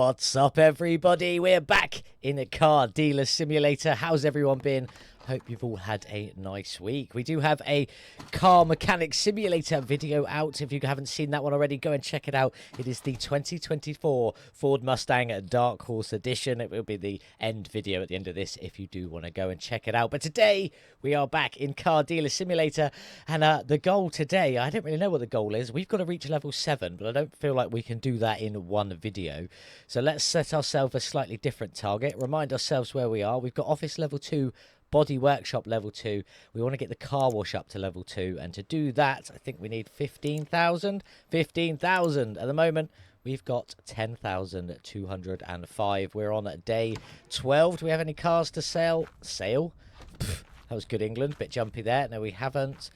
What's up, everybody? We're back in a car dealer simulator. How's everyone been? Hope you've all had a nice week. We do have a car mechanic simulator video out. If you haven't seen that one already, go and check it out. It is the 2024 Ford Mustang Dark Horse Edition. It will be the end video at the end of this if you do want to go and check it out. But today, we are back in car dealer simulator. And the goal today, I don't really know what the goal is. We've got to reach level 7, but I don't feel like we can do that in one video. So let's set ourselves a slightly different target. Remind ourselves where we are. We've got office level 2. Body workshop level 2. We want to get the car wash up to level 2, and to do that I think we need 15,000. At the moment we've got 10,205. We're on day 12. Do we have any cars to sell? Pff, that was good England, bit jumpy there. No, we haven't.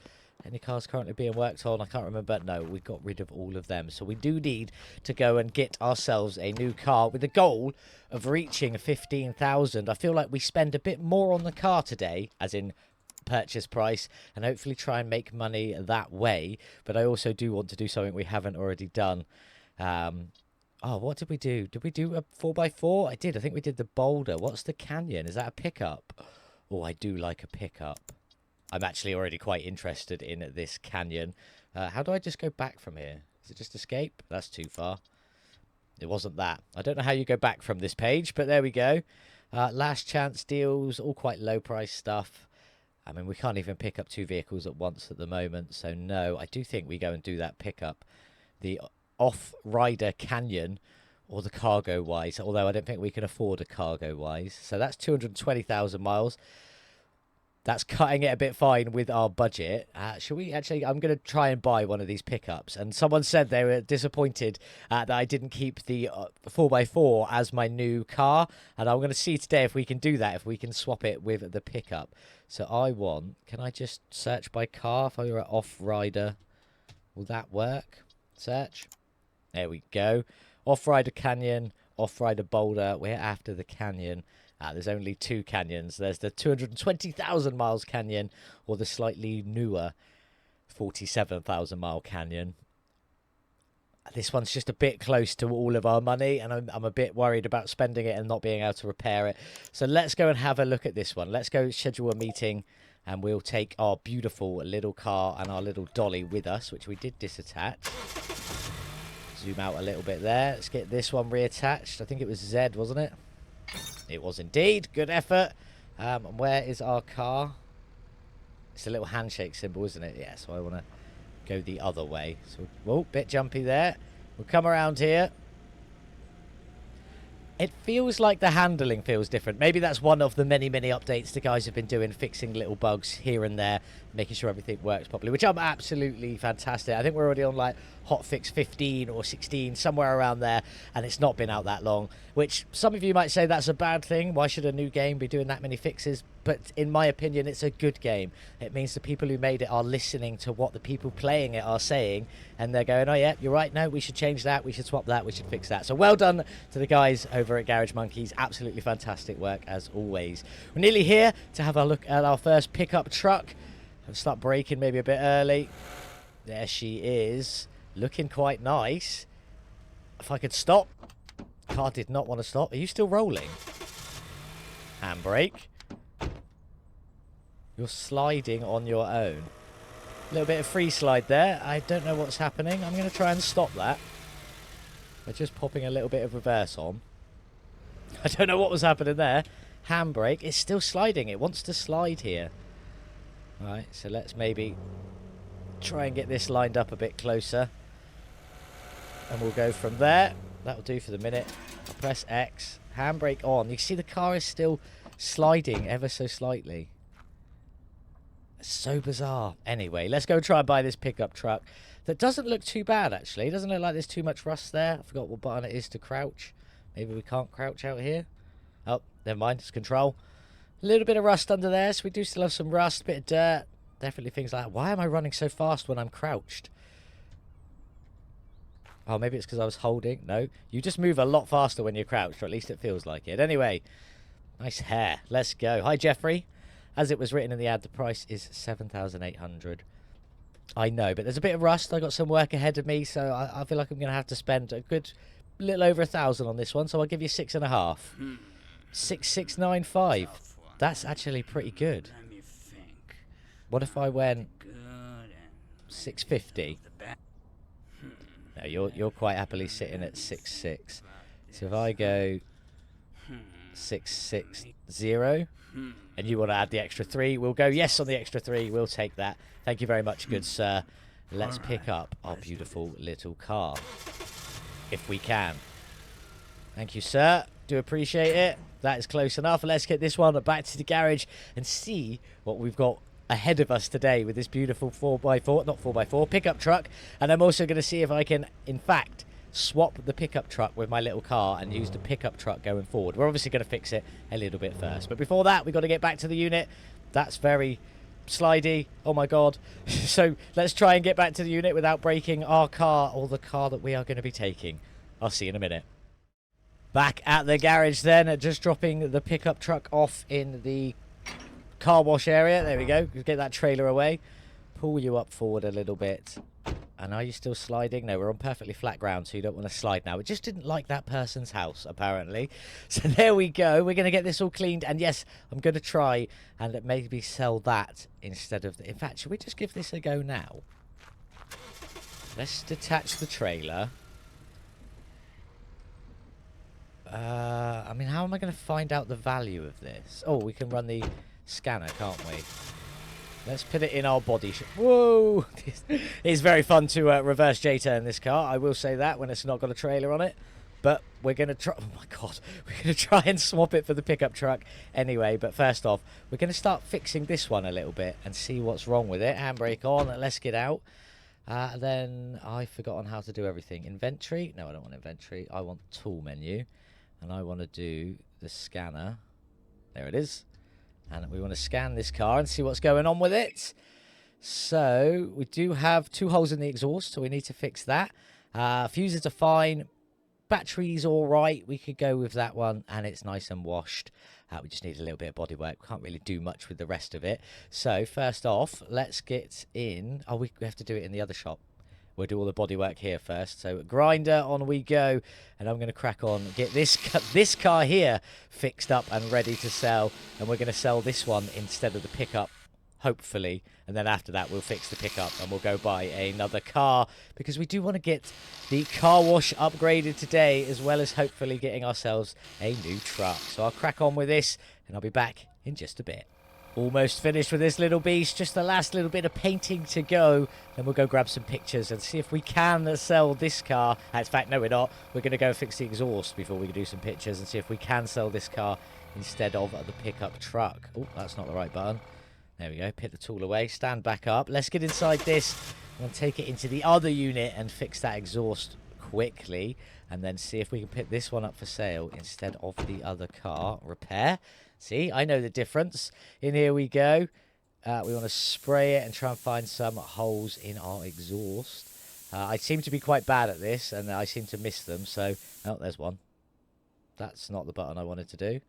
Any cars currently being worked on? I can't remember. No, we got rid of all of them. So we do need to go and get ourselves a new car with the goal of reaching 15,000. I feel like we spend a bit more on the car today, as in purchase price, and hopefully try and make money that way. But I also do want to do something we haven't already done. Oh, what did we do? Did we do a 4x4? I did. I think we did the boulder. What's the canyon? Is that a pickup? Oh, I do like a pickup. I'm actually already quite interested in this canyon. How do I just go back from here? Is it just escape? That's too far. It wasn't that. I don't know how you go back from this page, but there we go. Last chance deals, all quite low price stuff. I mean, we can't even pick up 2 vehicles at once at the moment. So no, I do think we go and do that pickup. The off-rider canyon or the cargo wise, although I don't think we can afford a cargo wise. So that's 220,000 miles. That's cutting it a bit fine with our budget. Shall we actually... I'm going to try and buy one of these pickups. And someone said they were disappointed that I didn't keep the 4x4 as my new car. And I'm going to see today if we can do that, if we can swap it with the pickup. So I want... Can I just search by car? If I were an off-rider, will that work? Search. There we go. Off-rider canyon, off-rider boulder. We're after the canyon. There's only 2 canyons. There's the 220,000 miles canyon or the slightly newer 47,000 mile canyon. This one's just a bit close to all of our money, and I'm a bit worried about spending it and not being able to repair it. So let's go and have a look at this one. Let's go schedule a meeting, and we'll take our beautiful little car and our little dolly with us, which we did disattach. Zoom out a little bit there. Let's get this one reattached. I think it was Z, wasn't it? It was indeed. Good effort. Where is our car? It's a little handshake symbol, isn't it? Yeah, so I want to go the other way. So, whoa, bit jumpy there. We'll come around here. It feels like the handling feels different. Maybe that's one of the many, many updates the guys have been doing, fixing little bugs here and there, making sure everything works properly, which I'm absolutely fantastic. I think we're already on like hotfix 15 or 16, somewhere around there, and it's not been out that long, which some of you might say that's a bad thing. Why should a new game be doing that many fixes? But in my opinion, it's a good game. It means the people who made it are listening to what the people playing it are saying, and they're going, oh yeah, you're right, no, we should change that, we should swap that, we should fix that. So well done to the guys over at Garage Monkeys. Absolutely fantastic work as always. We're nearly here to have a look at our first pickup truck. I'll start braking maybe a bit early. There she is, looking quite nice. If I could stop. Car did not want to stop. Are you still rolling? Handbrake. You're sliding on your own. A little bit of free slide there. I don't know what's happening. I'm going to try and stop that by just popping a little bit of reverse on. I don't know what was happening there. Handbrake. It's still sliding. It wants to slide here. Right, so let's maybe try and get this lined up a bit closer. And we'll go from there. That'll do for the minute. I'll press X. Handbrake on. You see the car is still sliding ever so slightly. It's so bizarre. Anyway, let's go try and buy this pickup truck. That doesn't look too bad, actually. It doesn't look like there's too much rust there. I forgot what button it is to crouch. Maybe we can't crouch out here. Oh, never mind. It's control. A little bit of rust under there, so we do still have some rust, bit of dirt. Definitely things like that. Why am I running so fast when I'm crouched? Oh, maybe it's because I was holding. No, you just move a lot faster when you're crouched, or at least it feels like it. Anyway, nice hair. Let's go. Hi, Jeffrey. As it was written in the ad, the price is 7,800. I know, but there's a bit of rust. I got some work ahead of me, so I feel like I'm going to have to spend a good little over 1,000 on this one, so I'll give you 6.5. 6,695. That's actually pretty good. Let me think. What if I went Good and 650? No, you're quite happily sitting at 6.6. So if I go 660, and you want to add the extra 3, we'll go yes on the extra 3. We'll take that. Thank you very much, good sir. Let's pick up our beautiful little car, if we can. Thank you, sir. Do appreciate it. That is close enough. Let's get this one back to the garage and see what we've got ahead of us today with this beautiful 4x4, not 4x4, pickup truck. And I'm also going to see if I can, in fact, swap the pickup truck with my little car and use the pickup truck going forward. We're obviously going to fix it a little bit first. But before that, we've got to get back to the unit. That's very slidey. Oh, my God. So let's try and get back to the unit without breaking our car or the car that we are going to be taking. I'll see you in a minute. Back at the garage then, just dropping the pickup truck off in the car wash area. There we go. Get that trailer away. Pull you up forward a little bit. And are you still sliding? No, we're on perfectly flat ground, so you don't want to slide now. It just didn't like that person's house, apparently. So there we go. We're going to get this all cleaned. And yes, I'm going to try and maybe sell that instead of... In fact, should we just give this a go now? Let's detach the trailer. I mean, how am I going to find out the value of this? Oh, we can run the scanner, can't we? Let's put it in our body. Whoa! It's very fun to reverse J-turn this car. I will say that when it's not got a trailer on it. But we're going to try... Oh, my God. We're going to try and swap it for the pickup truck anyway. But first off, we're going to start fixing this one a little bit and see what's wrong with it. Handbrake on. Let's get out. Then I've forgotten how to do everything. Inventory. No, I don't want inventory. I want tool menu. And I want to do the scanner. There it is. And we want to scan this car and see what's going on with it. So we do have 2 holes in the exhaust, so we need to fix that. Fuses are fine. Battery's all right. We could go with that one, and it's nice and washed. We just need a little bit of bodywork. We can't really do much with the rest of it. So first off, let's get in. Oh, we have to do it in the other shop. We'll do all the bodywork here first. So grinder, on we go. And I'm going to crack on. Get this car here fixed up and ready to sell. And we're going to sell this one instead of the pickup, hopefully. And then after that, we'll fix the pickup and we'll go buy another car. Because we do want to get the car wash upgraded today, as well as hopefully getting ourselves a new truck. So I'll crack on with this and I'll be back in just a bit. Almost finished with this little beast. Just the last little bit of painting to go. Then we'll go grab some pictures and see if we can sell this car. In fact, no, we're not. We're going to go fix the exhaust before we do some pictures and see if we can sell this car instead of the pickup truck. Oh, that's not the right button. There we go. Put the tool away. Stand back up. Let's get inside this and take it into the other unit and fix that exhaust quickly. And then see if we can put this one up for sale instead of the other car. Repair. See, I know the difference. In here we go. We want to spray it and try and find some holes in our exhaust. I seem to be quite bad at this, and I seem to miss them. So, oh, there's one. That's not the button I wanted to do.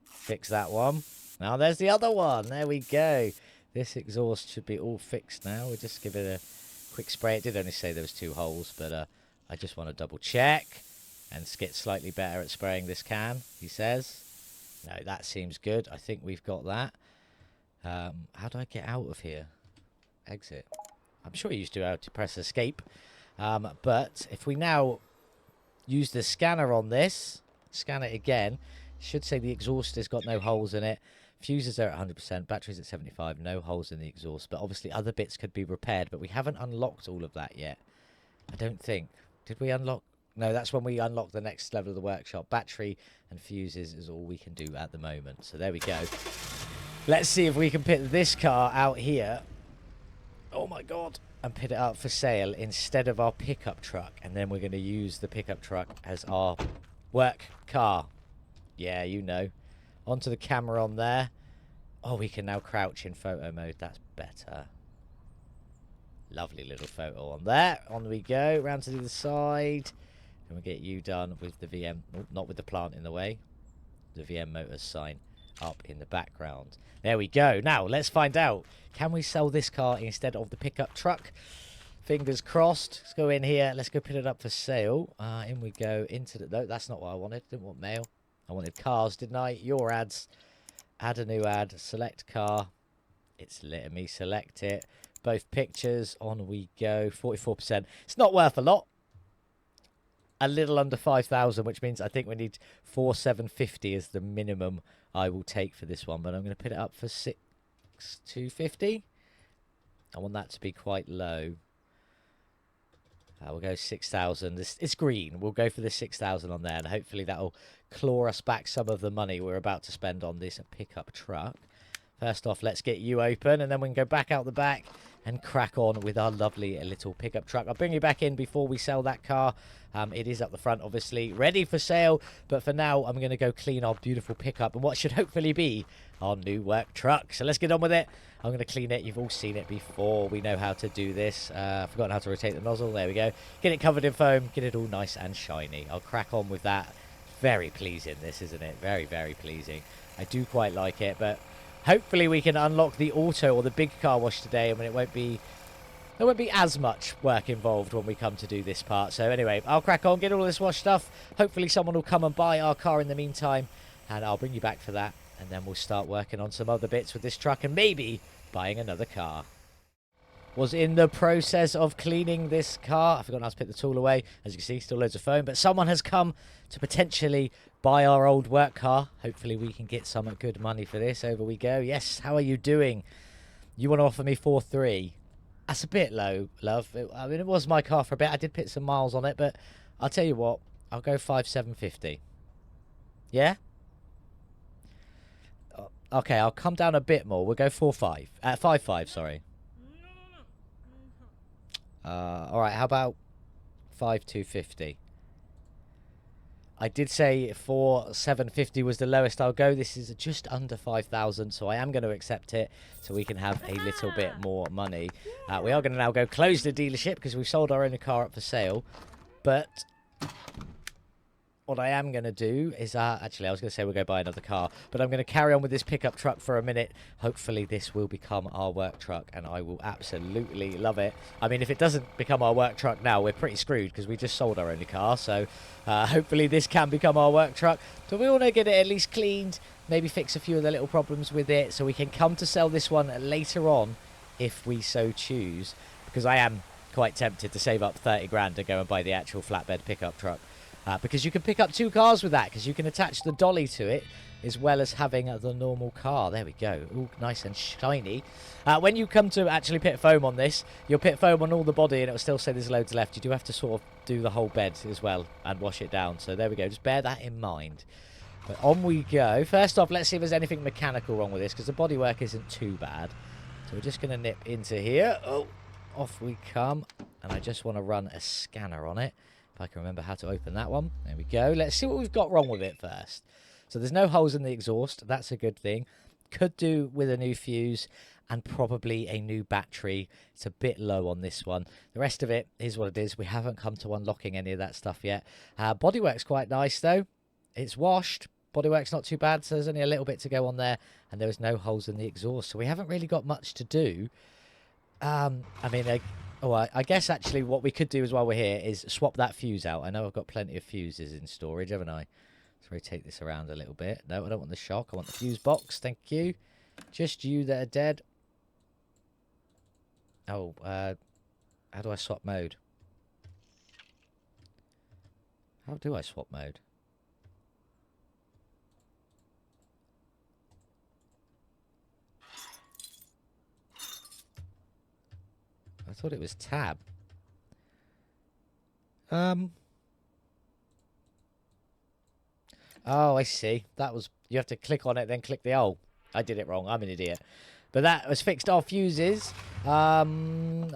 Fix that one. Now there's the other one. There we go. This exhaust should be all fixed now. We'll just give it a quick spray. It did only say there was 2 holes, but I just want to double check and get slightly better at spraying this can, he says. No, that seems good. I think we've got that. How do I get out of here? Exit. I'm sure you used to be able to press escape. But if we now use the scanner on this, scan it again, it should say the exhaust has got no holes in it. Fuses are at 100%, batteries at 75, no holes in the exhaust. But obviously other bits could be repaired, but we haven't unlocked all of that yet. I don't think. Did we unlock? No, that's when we unlock the next level of the workshop. Battery and fuses is all we can do at the moment. So there we go. Let's see if we can put this car out here. Oh my God. And put it up for sale instead of our pickup truck. And then we're going to use the pickup truck as our work car. Yeah, you know. Onto the camera on there. Oh, we can now crouch in photo mode. That's better. Lovely little photo on there. On we go. Round to the other side. And we'll get you done with the VM. Oh, not with the plant in the way. The VM Motors sign up in the background. There we go. Now, let's find out. Can we sell this car instead of the pickup truck? Fingers crossed. Let's go in here. Let's go put it up for sale. In we go into the... No, that's not what I wanted. Didn't want mail. I wanted cars, didn't I? Your ads. Add a new ad. Select car. It's letting me select it. Both pictures. On we go. 44%. It's not worth a lot. A little under 5,000, which means I think we need 4,750 is the minimum I will take for this one. But I'm going to put it up for 6,250. I want that to be quite low. We'll go 6,000. It's green. We'll go for the 6,000 on there, and hopefully that'll claw us back some of the money we're about to spend on this pickup truck. First off, let's get you open, and then we can go back out the back and crack on with our lovely little pickup truck. I'll bring you back in before we sell that car. It is up the front, obviously, ready for sale. But for now, I'm going to go clean our beautiful pickup and what should hopefully be our new work truck. So let's get on with it. I'm going to clean it. You've all seen it before. We know how to do this. I've forgotten how to rotate the nozzle. There we go. Get it covered in foam. Get it all nice and shiny. I'll crack on with that. Very pleasing, this, isn't it? Very, very pleasing. I do quite like it, but hopefully we can unlock the auto or the big car wash today, and it won't be... There won't be as much work involved when we come to do this part. So anyway, I'll crack on, get all this wash stuff. Hopefully someone will come and buy our car in the meantime, and I'll bring you back for that. And then we'll start working on some other bits with this truck and maybe buying another car. Was in the process of cleaning this car. I forgot how to put the tool away. As you can see, still loads of foam. But someone has come to potentially buy our old work car. Hopefully we can get some good money for this. Over we go. Yes, how are you doing? You want to offer me 4.3? That's a bit low, love. I mean, it was my car for a bit. I did put some miles on it, but I'll tell you what. I'll go 5,750. Yeah? Okay, I'll come down a bit more. We'll go 4.5. 5.5, sorry. All right, how about 5,250? I did say 4,750 was the lowest I'll go. This is just under 5,000, so I am going to accept it so we can have a little bit more money. We are going to now go close the dealership because we've sold our own car up for sale. But what I am going to do is, actually, I was going to say we'll go buy another car, but I'm going to carry on with this pickup truck for a minute. Hopefully this will become our work truck, and I will absolutely love it. I mean, if it doesn't become our work truck now, we're pretty screwed because we just sold our only car, so hopefully this can become our work truck. So we want to get it at least cleaned, maybe fix a few of the little problems with it, so we can come to sell this one later on if we so choose, because I am quite tempted to save up 30 grand to go and buy the actual flatbed pickup truck. Because you can pick up two cars with that, because you can attach the dolly to it as well as having the normal car. There we go. All nice and shiny. When you come to actually pit foam on this, you'll pit foam on all the body and it'll still say there's loads left. You do have to sort of do the whole bed as well and wash it down. So there we go. Just bear that in mind. But on we go. First off, let's see if there's anything mechanical wrong with this, because the bodywork isn't too bad. So we're just going to nip into here. Oh, off we come. And I just want to run a scanner on it. If I can remember how to open that one. There we go. Let's see what we've got wrong with it first. So there's no holes in the exhaust. That's a good thing. Could do with a new fuse and probably a new battery. It's a bit low on this one. The rest of it is what it is. We haven't come to unlocking any of that stuff yet. Bodywork's quite nice though. It's washed. Bodywork's not too bad. So there's only a little bit to go on there. And there was no holes in the exhaust. So we haven't really got much to do. I mean... I guess actually what we could do as while we're here is swap that fuse out. I know I've got plenty of fuses in storage, haven't I? Let's rotate this around a little bit. No, I don't want the shock. I want the fuse box. Thank you. Just you that are dead. Oh, how do I swap mode? How do I swap mode? I thought it was tab. Oh, I see. That was... You have to click on it, then click the... Oh, I did it wrong. I'm an idiot. But that was fixed our fuses. I'll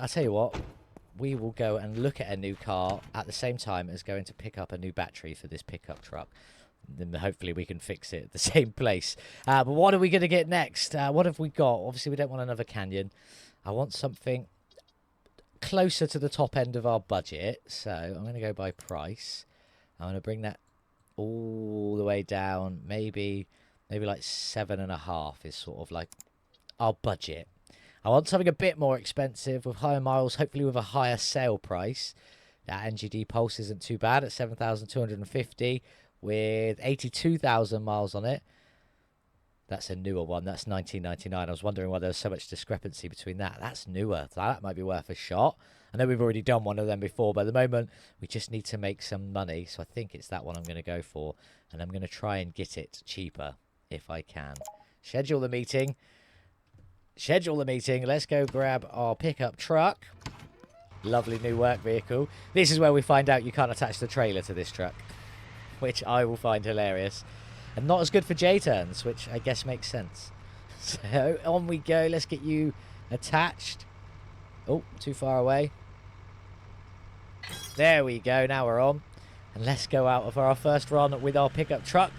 tell you what. We will go and look at a new car at the same time as going to pick up a new battery for this pickup truck. Then hopefully we can fix it at the same place. But what are we going to get next? What have we got? Obviously, we don't want another Canyon. I want something... closer to the top end of our budget, so I'm going to go by price. I'm going to bring that all the way down. Maybe like 7.5 is sort of like our budget. I want something a bit more expensive with higher miles, hopefully with a higher sale price. That NGD Pulse isn't too bad at 7,250 with 82,000 miles on it. That's a newer one. That's 1999. I was wondering why there was so much discrepancy between that. That's newer. That might be worth a shot. I know we've already done one of them before, but at the moment, we just need to make some money. So I think it's that one I'm going to go for. And I'm going to try and get it cheaper if I can. Schedule the meeting. Schedule the meeting. Let's go grab our pickup truck. Lovely new work vehicle. This is where we find out you can't attach the trailer to this truck, which I will find hilarious. And not as good for J-turns, which I guess makes sense. So on we go. Let's get you attached. Oh, too far away. There we go. Now we're on. And let's go out of our first run with our pickup truck.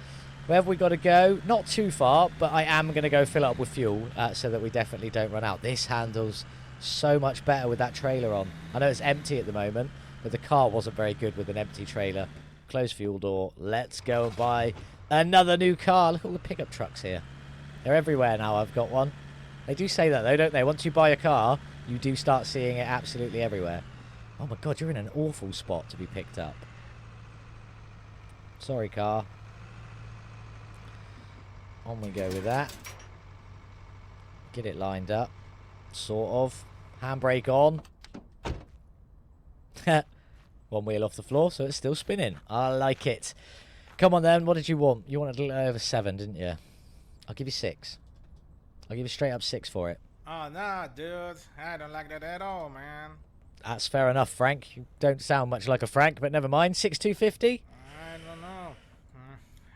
Where have we got to go? Not too far, but I am going to go fill it up with fuel so that we definitely don't run out. This handles so much better with that trailer on. I know it's empty at the moment, but the car wasn't very good with an empty trailer. Close fuel door. Let's go and buy another new car. Look at all the pickup trucks here. They're everywhere now. I've got one. They do say that though, don't they? Once you buy a car, you do start seeing it absolutely everywhere. Oh my god, you're in an awful spot to be picked up. Sorry, car. On we go with that. Get it lined up. Sort of. Handbrake on. One wheel off the floor, so it's still spinning. I like it. Come on then, what did you want? You wanted a little over 7, didn't you? I'll give you 6. I'll give you straight up 6 for it. Oh, nah, dude. I don't like that at all, man. That's fair enough, Frank. You don't sound much like a Frank, but never mind. 6,250? I don't know.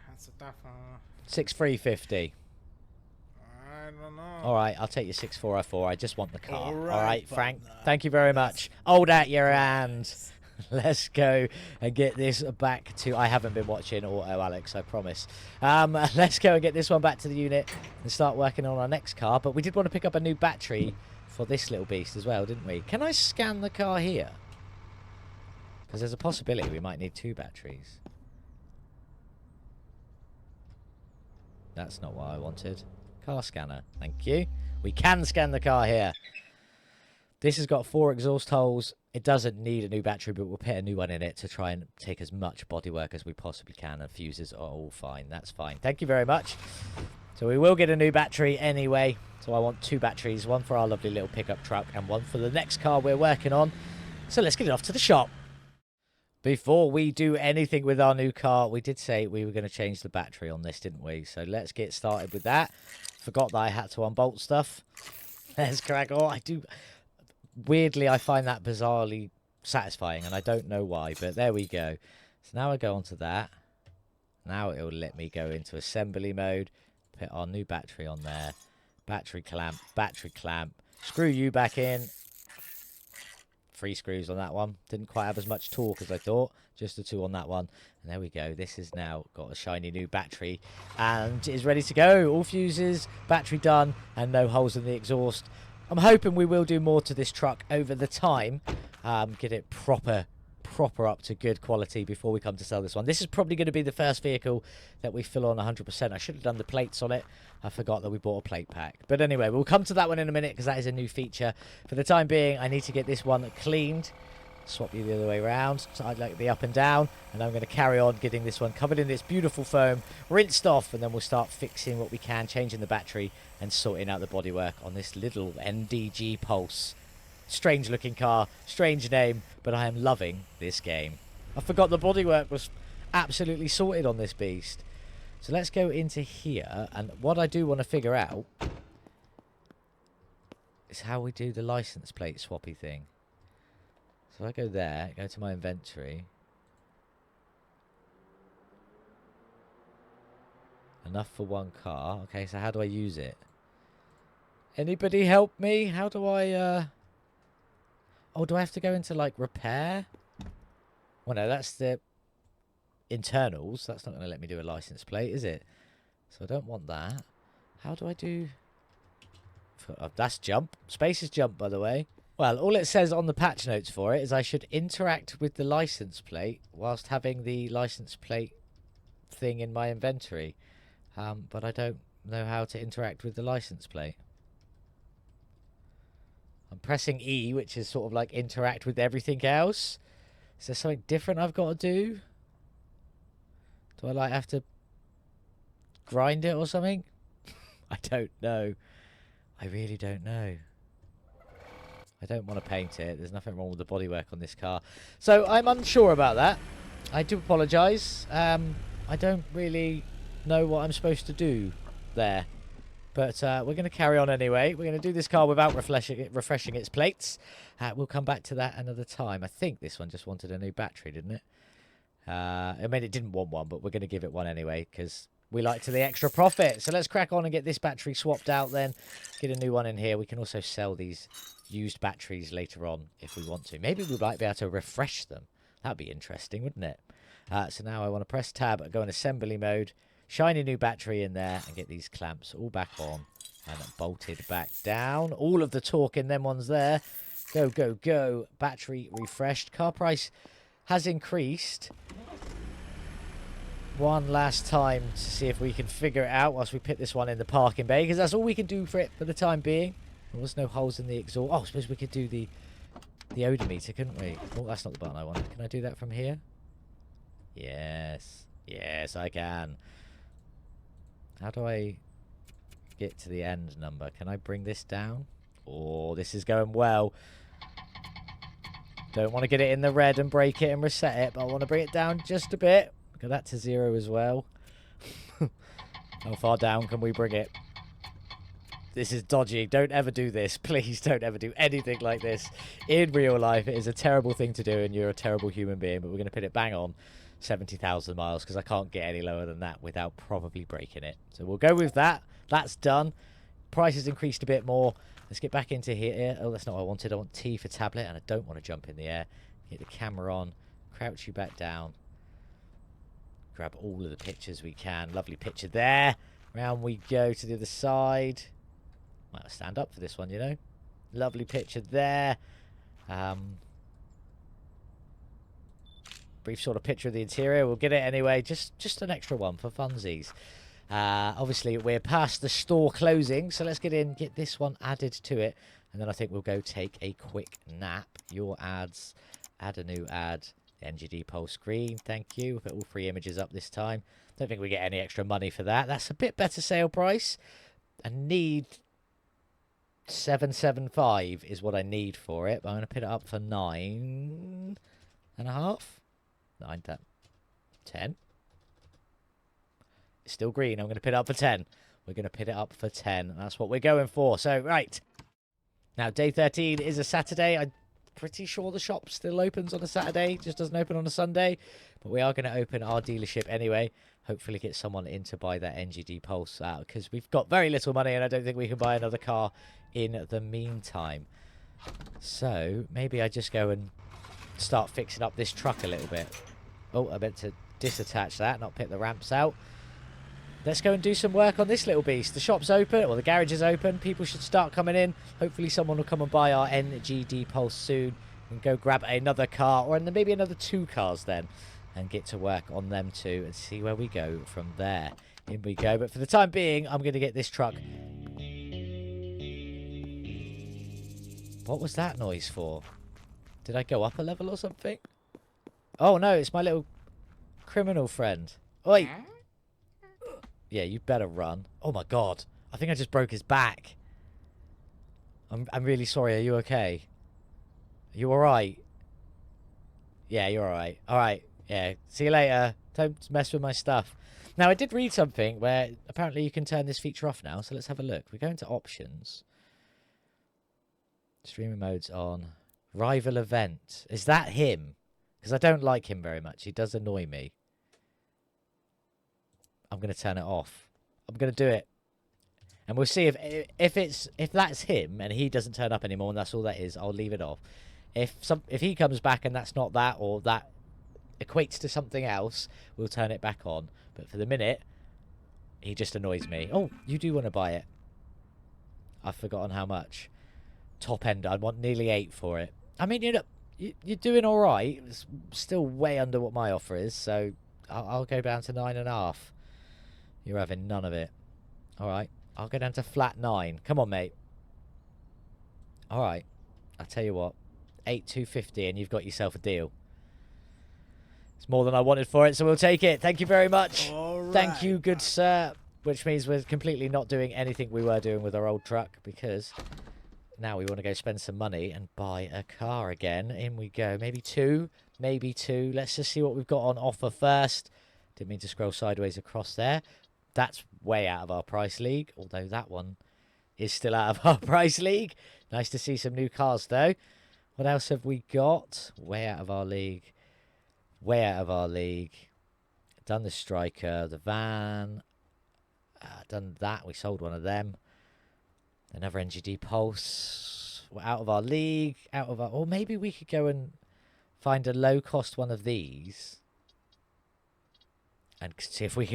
That's a tough one. 6,350. I don't know. All right, I'll take your 6,404. I just want the car. All All right, Frank. partner. Thank you very much. Hold out your hand. Let's go and get this back to... I haven't been watching Auto, Alex, I promise. Let's go and get this one back to the unit and start working on our next car. But we did want to pick up a new battery for this little beast as well, didn't we? Can I scan the car here? Because there's a possibility we might need 2 batteries. That's not what I wanted. Car scanner. Thank you. We can scan the car here. This has got 4 exhaust holes. It doesn't need a new battery, but we'll put a new one in it to try and take as much bodywork as we possibly can. And fuses are all fine. That's fine. Thank you very much. So we will get a new battery anyway. So I want 2 batteries. One for our lovely little pickup truck and one for the next car we're working on. So let's get it off to the shop. Before we do anything with our new car, we did say we were going to change the battery on this, didn't we? So let's get started with that. Forgot that I had to unbolt stuff. Let's crack on. Weirdly, I find that bizarrely satisfying, and I don't know why, but there we go. So now I go onto that. Now it will let me go into assembly mode. Put our new battery on there. Battery clamp, screw you back in. 3 screws on that one. Didn't quite have as much torque as I thought. Just the 2 on that one. And there we go. This has now got a shiny new battery and is ready to go. All fuses, battery done, and no holes in the exhaust. I'm hoping we will do more to this truck over the time. Get it proper up to good quality before we come to sell this one. This is probably going to be the first vehicle that we fill on 100%. I should have done the plates on it. I forgot that we bought a plate pack. But anyway, we'll come to that one in a minute because that is a new feature. For the time being, I need to get this one cleaned. Swap you the other way around. So I'd like the up and down. And I'm going to carry on getting this one covered in this beautiful foam, rinsed off, and then we'll start fixing what we can, changing the battery and sorting out the bodywork on this little NDG Pulse. Strange looking car, strange name, but I am loving this game. I forgot the bodywork was absolutely sorted on this beast. So let's go into here, and what I do want to figure out is how we do the license plate swappy thing. So I go there, go to my inventory. Enough for 1 car. Okay, so how do I use it? Anybody help me? How do I, Oh, do I have to go into, like, repair? Well, no, that's the internals. That's not going to let me do a license plate, is it? So I don't want that. How do I do... that's jump. Space is jump, by the way. Well, all it says on the patch notes for it is I should interact with the license plate whilst having the license plate thing in my inventory. But I don't know how to interact with the license plate. I'm pressing E, which is sort of like interact with everything else. Is there something different I've got to do? Do I like have to grind it or something? I don't know. I really don't know. I don't want to paint it. There's nothing wrong with the bodywork on this car. So I'm unsure about that. I do apologise. I don't really know what I'm supposed to do there. But we're going to carry on anyway. We're going to do this car without refreshing its plates. We'll come back to that another time. I think this one just wanted a new battery, didn't it? I mean, it didn't want one, but we're going to give it one anyway because we like to the extra profit. So let's crack on and get this battery swapped out then. Get a new one in here. We can also sell these used batteries later on if we want to. Maybe we might be able to refresh them. That'd be interesting, wouldn't it? So now I want to press tab, go in assembly mode, shine a new battery in there, and get these clamps all back on and bolted back down. All of the torque in them ones there. Go, go, go. Battery refreshed. Car price has increased. One last time to see if we can figure it out whilst we put this one in the parking bay, because that's all we can do for it for the time being. There was no holes in the exhaust. Oh, I suppose we could do the odometer, couldn't we? Oh, that's not the button I wanted. Can I do that from here? Yes. Yes, I can. How do I get to the end number? Can I bring this down? Oh, this is going well. Don't want to get it in the red and break it and reset it, but I want to bring it down just a bit. Get that to 0 as well. How far down can we bring it? This is dodgy. Don't ever do this. Please don't ever do anything like this. In real life, it is a terrible thing to do, and you're a terrible human being, but we're going to put it bang on 70,000 miles, because I can't get any lower than that without probably breaking it. So we'll go with that. That's done. Price has increased a bit more. Let's get back into here. Oh, that's not what I wanted. I want T for tablet, and I don't want to jump in the air. Get the camera on. Crouch you back down. Grab all of the pictures we can. Lovely picture there. Round we go to the other side. Might stand up for this one, you know. Lovely picture there. Brief sort of picture of the interior. We'll get it anyway. Just an extra one for funsies. Obviously, we're past the store closing, so let's get in, get this one added to it, and then I think we'll go take a quick nap. Your ads. Add a new ad. NGD poll screen, thank you. We'll put all 3 images up this time. Don't think we get any extra money for that. That's a bit better sale price. I need 775 is what I need for it. But I'm going to put it up for 9.5. 10. It's still green. I'm going to put it up for 10. We're going to put it up for 10. That's what we're going for. So, right. Now, day 13 is a Saturday. I'm pretty sure the shop still opens on a Saturday. Just doesn't open on a Sunday. But we are going to open our dealership anyway. Hopefully get someone in to buy that NGD Pulse out, because we've got very little money and I don't think we can buy another car in the meantime. So, maybe I just go and start fixing up this truck a little bit. Oh, I meant to disattach that, not pick the ramps out. Let's go and do some work on this little beast. The shop's open, or the garage is open. People should start coming in. Hopefully someone will come and buy our NGD Pulse soon and go grab another car, or maybe another 2 cars then, and get to work on them too and see where we go from there. In we go. But for the time being, I'm going to get this truck. What was that noise for? Did I go up a level or something? Oh no, it's my little criminal friend. Oi! Yeah, you better run. Oh my god. I think I just broke his back. I'm really sorry. Are you okay? Are you alright? Yeah, you're alright. Alright. Yeah. See you later. Don't mess with my stuff. Now, I did read something where apparently you can turn this feature off now. So let's have a look. We go into options. Streaming mode's on. Rival event. Is that him? Because I don't like him very much. He does annoy me. I'm going to turn it off. I'm going to do it. And we'll see if that's him and he doesn't turn up anymore and that's all that is, I'll leave it off. If he comes back and that's not that, or that equates to something else, we'll turn it back on. But for the minute, he just annoys me. Oh, you do want to buy it. I've forgotten how much. Top end, I want nearly 8 for it. I mean, you're doing all right. It's still way under what my offer is, so I'll go down to 9.5. You're having none of it. All right, I'll go down to flat 9. Come on, mate. All right, I tell you what, 8,250, and you've got yourself a deal. It's more than I wanted for it, so we'll take it. Thank you very much. Thank you, good sir. Which means we're completely not doing anything we were doing with our old truck, because now we want to go spend some money and buy a car again. In we go. Maybe two. Maybe two. Let's just see what we've got on offer first. Didn't mean to scroll sideways across there. That's way out of our price league, although that one is still out of our price league. Nice to see some new cars, though. What else have we got? Way out of our league. Way out of our league. Done the striker, the van. Done that. We sold one of them. Another NGD Pulse. We're out of our league. Out of our... Or maybe we could go and find a low-cost one of these. And see if we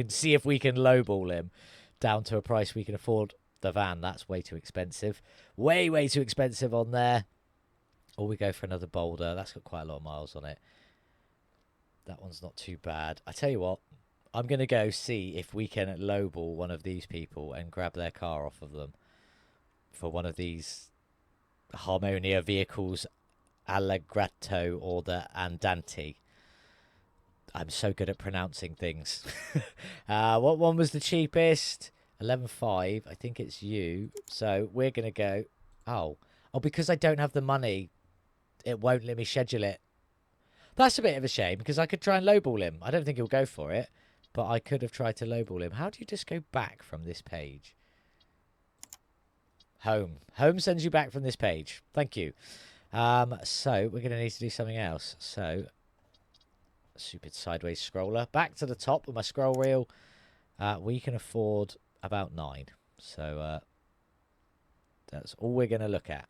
can lowball him down to a price we can afford the van. That's way too expensive. Way, way too expensive on there. Or we go for another Boulder. That's got quite a lot of miles on it. That one's not too bad. I tell you what, I'm going to go see if we can lowball one of these people and grab their car off of them for one of these Harmonia vehicles, Allegrato or the Andante. I'm so good at pronouncing things. What one was the cheapest? 11.5. I think it's you. So we're going to go... Oh, because I don't have the money, it won't let me schedule it. That's a bit of a shame, because I could try and lowball him. I don't think he'll go for it, but I could have tried to lowball him. How do you just go back from this page? Home. Home sends you back from this page. Thank you. So we're going to need to do something else. So, stupid sideways scroller. Back to the top with my scroll wheel. We can afford about 9. So that's all we're going to look at.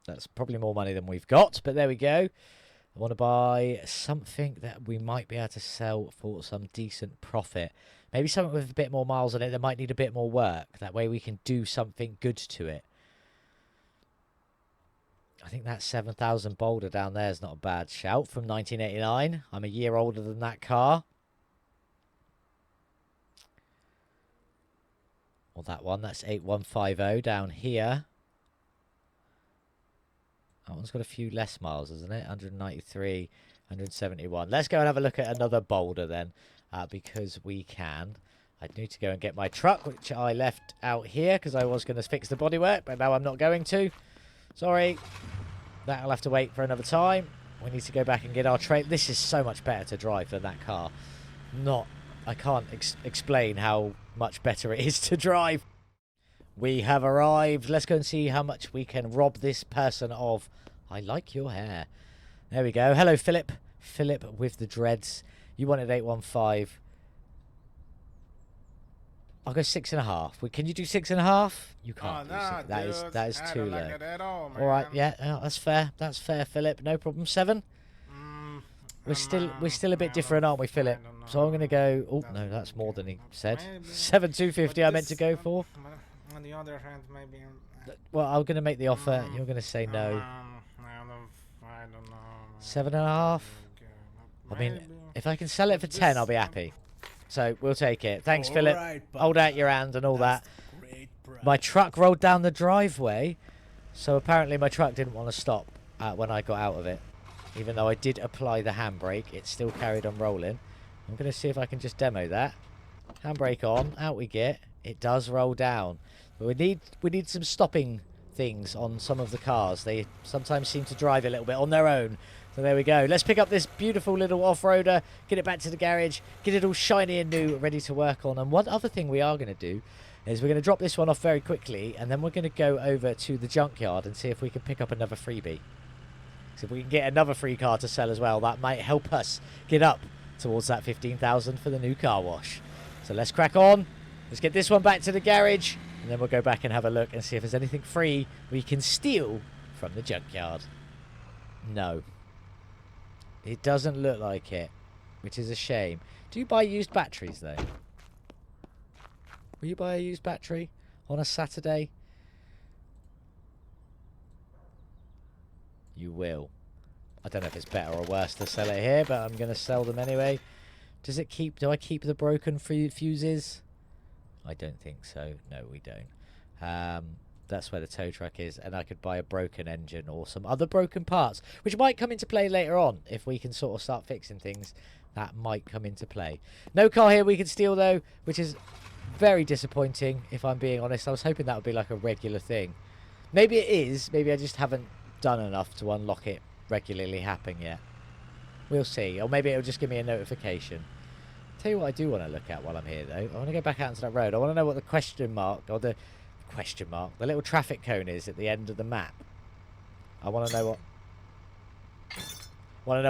That's probably more money than we've got, but there we go. I want to buy something that we might be able to sell for some decent profit. Maybe something with a bit more miles on it that might need a bit more work. That way we can do something good to it. I think that 7,000 Boulder down there is not a bad shout from 1989. I'm a year older than that car. Or that one, that's 8150 down here. That one's got a few less miles, isn't it? 193, 171. Let's go and have a look at another Boulder then, because we can. I need to go and get my truck, which I left out here because I was going to fix the bodywork, but now I'm not going to. Sorry. That'll have to wait for another time. We need to go back and get our trailer. This is so much better to drive than that car. I can't explain how much better it is to drive. We have arrived. Let's go and see how much we can rob this person of. I like your hair. There we go. Hello, Philip. Philip with the dreads. You wanted 815. I'll go 6.5. Can you do 6.5? You can't do 6. That is too low. All right, yeah, that's fair. That's fair, Philip. No problem. 7. We're still a bit different, aren't we, Philip? So I'm going to go. Oh no, that's more than he said. 7,250. I meant to go for. On the other hand, maybe. Well, I'm going to make the offer. You're going to say no. I don't know. 7.5. I mean, if I can sell it for 10, I'll be happy. So we'll take it. Thanks, Philip. Right, hold out your hand and all that. My truck rolled down the driveway, so apparently my truck didn't want to stop when I got out of it. Even though I did apply the handbrake, it still carried on rolling. I'm going to see if I can just demo that. Handbrake on, out we get. It does roll down. But we need some stopping things on some of the cars. They sometimes seem to drive a little bit on their own. So there we go. Let's pick up this beautiful little off-roader, get it back to the garage, get it all shiny and new, ready to work on. And one other thing we are going to do is we're going to drop this one off very quickly, and then we're going to go over to the junkyard and see if we can pick up another freebie. So if we can get another free car to sell as well, that might help us get up towards that 15,000 for the new car wash. So let's crack on. Let's get this one back to the garage, and then we'll go back and have a look and see if there's anything free we can steal from the junkyard. No. It doesn't look like it, which is a shame. Do you buy used batteries, though? Will you buy a used battery on a Saturday? You will. I don't know if it's better or worse to sell it here, but I'm going to sell them anyway. Do I keep the broken fuses? I don't think so. No, we don't. That's where the tow truck is, and I could buy a broken engine or some other broken parts, which might come into play later on if we can sort of start fixing things. That might come into play. No car here we can steal though, which is very disappointing if I'm being honest. I was hoping that would be like a regular thing. Maybe it is. Maybe I just haven't done enough to unlock it regularly happening yet. We'll see. Or maybe it'll just give me a notification. Tell you what I do want to look at while I'm here though. I want to go back out into that road. I want to know what the question mark, or the little traffic cone is at the end of the map. I want to know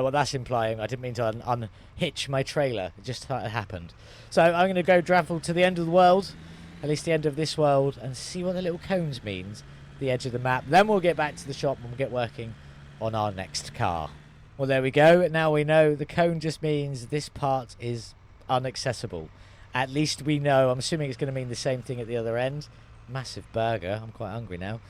what that's implying. I didn't mean to unhitch my trailer. It just happened. So I'm going to go travel to the end of the world, at least the end of this world, and see what the little cones means, the edge of the map. Then we'll get back to the shop and we'll get working on our next car. Well, there we go. Now we know the cone just means this part is inaccessible. At least we know. I'm assuming it's going to mean the same thing at the other end. Massive burger. I'm quite hungry now.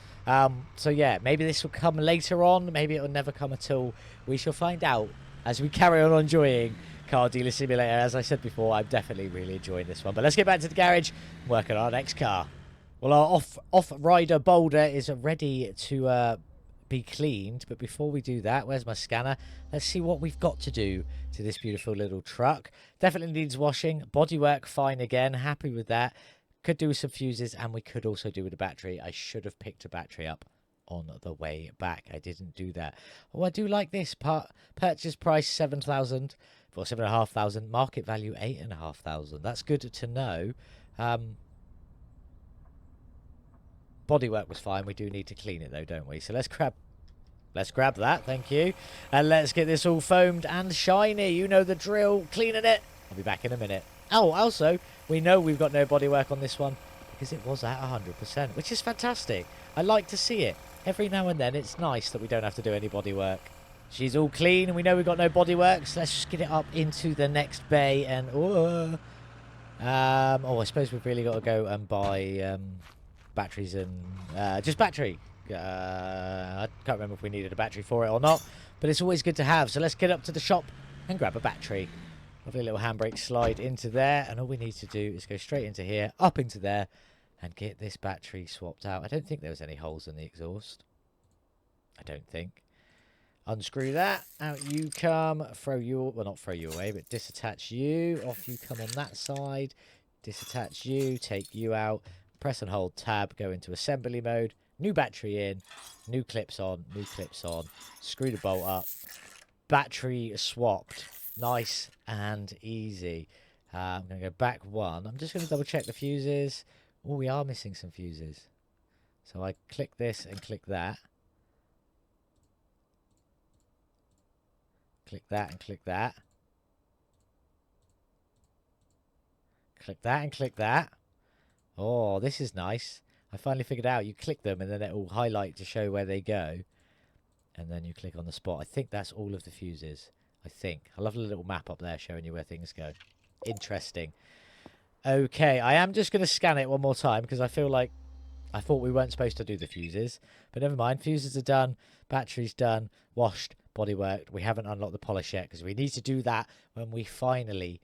So yeah, maybe this will come later on. Maybe it will never come at all. We shall find out as we carry on enjoying Car Dealer Simulator. As I said before, I'm definitely really enjoying this one. But let's get back to the garage and work on our next car. Well, our off-rider Boulder is ready to be cleaned. But before we do that, where's my scanner? Let's see what we've got to do to this beautiful little truck. Definitely needs washing. Bodywork fine again. Happy with that. Could do with some fuses, and we could also do with a battery. I should have picked a battery up on the way back. I didn't do that. Oh, I do like this. Purchase price 7,000 for 7,500. Market value 8,500. That's good to know. Bodywork was fine. We do need to clean it though, don't we? So let's grab that. Thank you. And let's get this all foamed and shiny. You know the drill. Cleaning it. I'll be back in a minute. Oh, also, we know we've got no bodywork on this one because it was at 100%, which is fantastic. I like to see it. Every now and then, it's nice that we don't have to do any bodywork. She's all clean, and we know we've got no bodywork, so let's just get it up into the next bay. And oh, I suppose we've really got to go and buy batteries and just battery. I can't remember if we needed a battery for it or not, but it's always good to have. So let's get up to the shop and grab a battery. Lovely little handbrake slide into there, and all we need to do is go straight into here, up into there, and get this battery swapped out. I don't think there was any holes in the exhaust. I don't think. Unscrew that. Out you come. Not throw you away, but disattach you. Off you come on that side. Disattach you. Take you out. Press and hold tab. Go into assembly mode. New battery in. New clips on. New clips on. Screw the bolt up. Battery swapped. Nice and easy. I'm going to go back one. I'm just going to double check the fuses. Oh, we are missing some fuses. So I click this and click that. Click that and click that. Click that and click that. Oh, this is nice. I finally figured out you click them and then it will highlight to show where they go. And then you click on the spot. I think that's all of the fuses. I think. I love the little map up there showing you where things go. Interesting. Okay, I am just going to scan it one more time because I feel like I thought we weren't supposed to do the fuses. But never mind. Fuses are done. Battery's done. Washed. Bodyworked. We haven't unlocked the polish yet because we need to do that when we finally,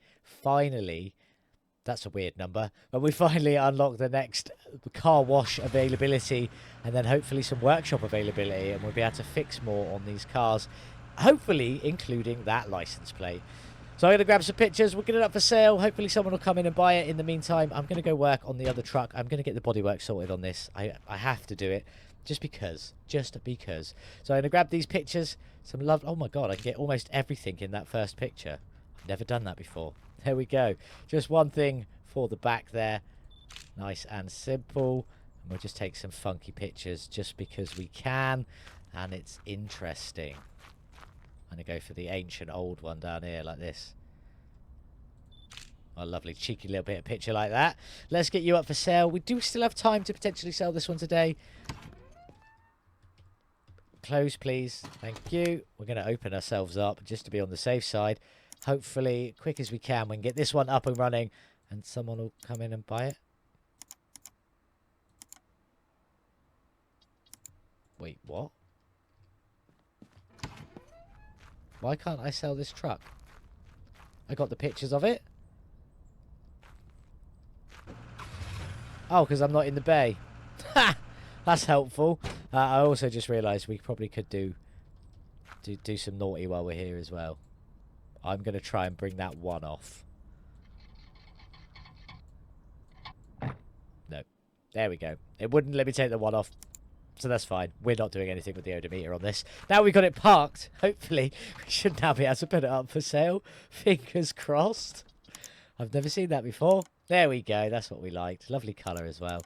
that's a weird number, when we finally unlock the next car wash availability and then hopefully some workshop availability, and we'll be able to fix more on these cars. Hopefully including that license plate. So I'm going to grab some pictures. We'll get it up for sale. Hopefully someone will come in and buy it. In the meantime, I'm going to go work on the other truck. I'm going to get the bodywork sorted on this. I have to do it just because. So I'm going to grab these pictures. Some love. Oh my God, I can get almost everything in that first picture. I've never done that before. There we go. Just one thing for the back there. Nice and simple. And we'll just take some funky pictures just because we can. And it's interesting. I'm going to go for the ancient old one down here like this. A lovely cheeky little bit of picture like that. Let's get you up for sale. We do still have time to potentially sell this one today. Close, please. Thank you. We're going to open ourselves up just to be on the safe side. Hopefully, quick as we can, we can get this one up and running and someone will come in and buy it. Wait, what? Why can't I sell this truck? I got the pictures of it. Oh, because I'm not in the bay. Ha! That's helpful. I also just realised we probably could do some naughty while we're here as well. I'm going to try and bring that one off. No. There we go. It wouldn't let me take the one off. So that's fine. We're not doing anything with the odometer on this. Now we've got it parked. Hopefully, we should now be able to put it up for sale. Fingers crossed. I've never seen that before. There we go. That's what we liked. Lovely colour as well.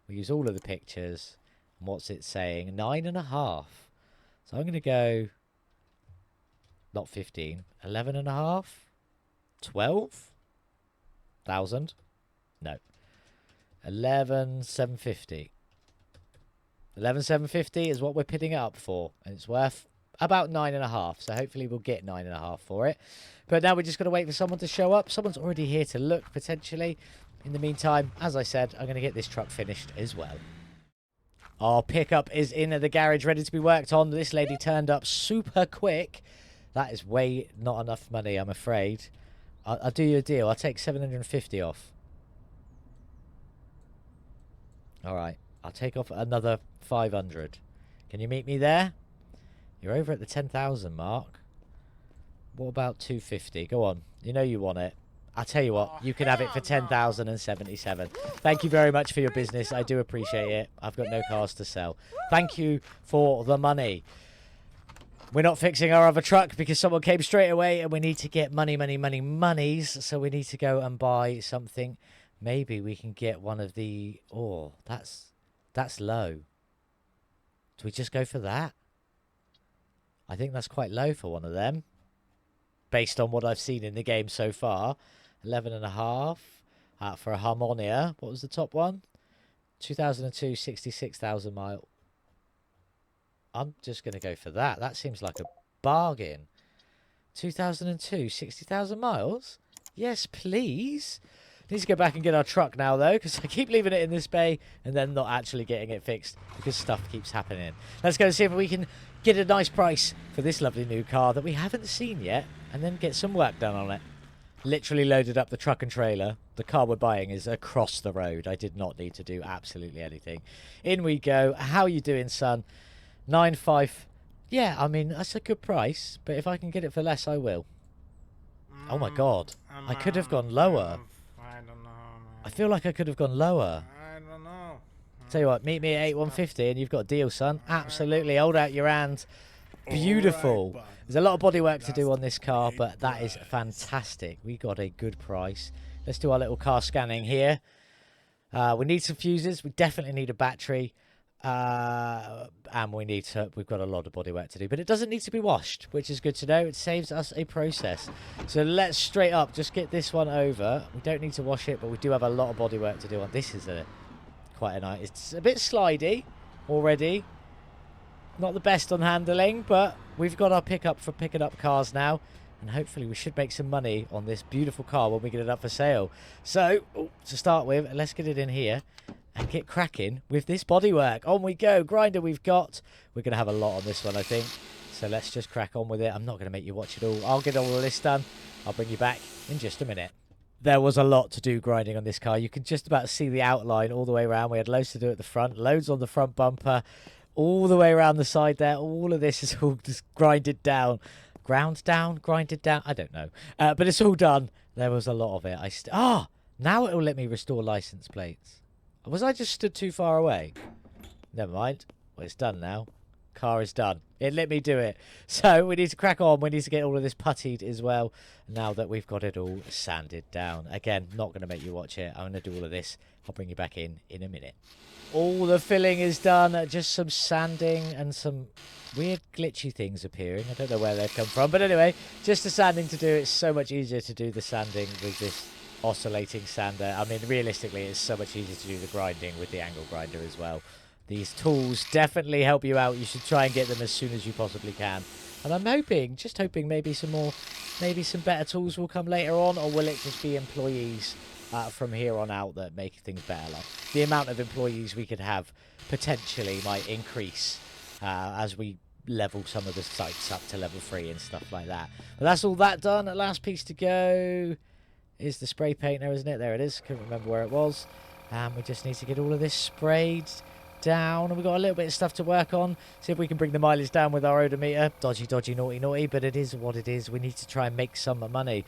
We use all of the pictures. And what's it saying? 9.5. So I'm going to go... Not 15. 11.5? 12,000? No. 11,750. 11,750 is what we're pitting it up for, and it's worth about 9.5. So hopefully we'll get 9.5 for it. But now we're just going to wait for someone to show up. Someone's already here to look potentially. In the meantime, as I said, I'm going to get this truck finished as well. Our pickup is in the garage, ready to be worked on. This lady turned up super quick. That is way not enough money, I'm afraid. I'll do you a deal. I'll take 750 off. All right. I'll take off another 500. Can you meet me there? You're over at the 10,000 mark. What about 250? Go on. You know you want it. I'll tell you what. You can have it for 10,077. Thank you very much for your business. I do appreciate it. I've got no cars to sell. Thank you for the money. We're not fixing our other truck because someone came straight away and we need to get monies. So we need to go and buy something. Maybe we can get one of the... Oh, that's low. Do we just go for that? I think that's quite low for one of them. Based on what I've seen in the game so far. 11.5 for a Harmonia. What was the top one? 2002, 66,000 mile. I'm just going to go for that. That seems like a bargain. 2002, 60,000 miles? Yes, please. Need to go back and get our truck now, though, because I keep leaving it in this bay and then not actually getting it fixed because stuff keeps happening. Let's go and see if we can get a nice price for this lovely new car that we haven't seen yet and then get some work done on it. Literally loaded up the truck and trailer. The car we're buying is across the road. I did not need to do absolutely anything. In we go. How you doing, son? 9.5. Yeah, I mean, that's a good price, but if I can get it for less, I will. Oh my god. I could have gone lower. I don't know, man. I feel like I could have gone lower. I don't know. Tell you what, meet me at 8,150 and you've got a deal, son. Absolutely. Hold out your hand. Beautiful. There's a lot of bodywork to do on this car, but that is fantastic. We got a good price. Let's do our little car scanning here. We need some fuses. We definitely need a battery. And we've got a lot of bodywork to do, but it doesn't need to be washed, which is good to know. It saves us a process. So let's straight up just get this one over. We don't need to wash it, but we do have a lot of bodywork to do on this. Is quite a nice. It's a bit slidey already. Not the best on handling, but we've got our pickup for picking up cars now, and hopefully we should make some money on this beautiful car when we get it up for sale. So to start with, let's get it in here and get cracking with this bodywork. On we go. Grinder we've got. We're going to have a lot on this one, I think. So let's just crack on with it. I'm not going to make you watch it all. I'll get all of this done. I'll bring you back in just a minute. There was a lot to do grinding on this car. You can just about see the outline all the way around. We had loads to do at the front. Loads on the front bumper. All the way around the side there. All of this is all just grinded down. Ground down? Grinded down? I don't know. But it's all done. There was a lot of it. Now it'll let me restore license plates. Was I just stood too far away? Never mind. Well, it's done now. Car is done. It let me do it. So we need to crack on. We need to get all of this puttied as well. Now that we've got it all sanded down. Again, not going to make you watch it. I'm going to do all of this. I'll bring you back in a minute. All the filling is done. Just some sanding and some weird glitchy things appearing. I don't know where they've come from. But anyway, just the sanding to do. It's so much easier to do the sanding with this oscillating sander. I mean, realistically, it's so much easier to do the grinding with the angle grinder as well. These tools definitely help you out. You should try and get them as soon as you possibly can. And I'm hoping, just hoping maybe some better tools will come later on, or will it just be employees from here on out that make things better? Like the amount of employees we could have potentially might increase as we level some of the sites up to level 3 and stuff like that. But that's all that done. The last piece to go is the spray paint there, isn't it? There it is. Couldn't remember where it was. And we just need to get all of this sprayed down. We've got a little bit of stuff to work on. See if we can bring the mileage down with our odometer. Dodgy, dodgy, naughty, naughty. But it is what it is. We need to try and make some money.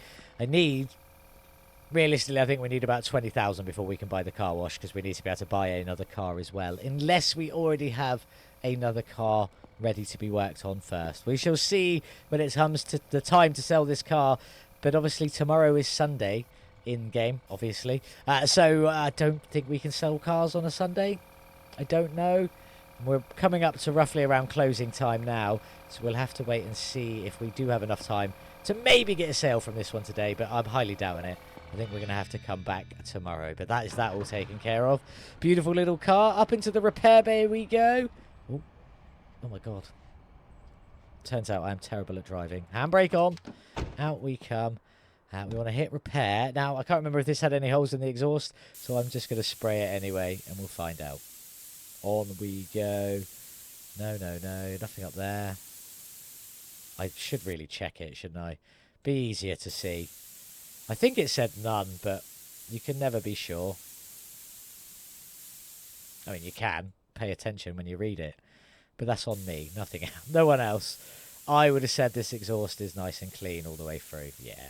Realistically, I think we need about 20,000 before we can buy the car wash, because we need to be able to buy another car as well. Unless we already have another car ready to be worked on first. We shall see when it comes to the time to sell this car. But obviously tomorrow is Sunday in game, obviously. So I don't think we can sell cars on a Sunday. I don't know. We're coming up to roughly around closing time now. So we'll have to wait and see if we do have enough time to maybe get a sale from this one today. But I'm highly doubting it. I think we're going to have to come back tomorrow. But that is that all taken care of. Beautiful little car. Up into the repair bay we go. Oh my god. Turns out I'm terrible at driving. Handbrake on. Out we come. We want to hit repair. Now, I can't remember if this had any holes in the exhaust, so I'm just going to spray it anyway, and we'll find out. On we go. No, no, no. Nothing up there. I should really check it, shouldn't I? Be easier to see. I think it said none, but you can never be sure. I mean, you can. Pay attention when you read it. But that's on me. Nothing else. No one else. I would have said this exhaust is nice and clean all the way through. Yeah,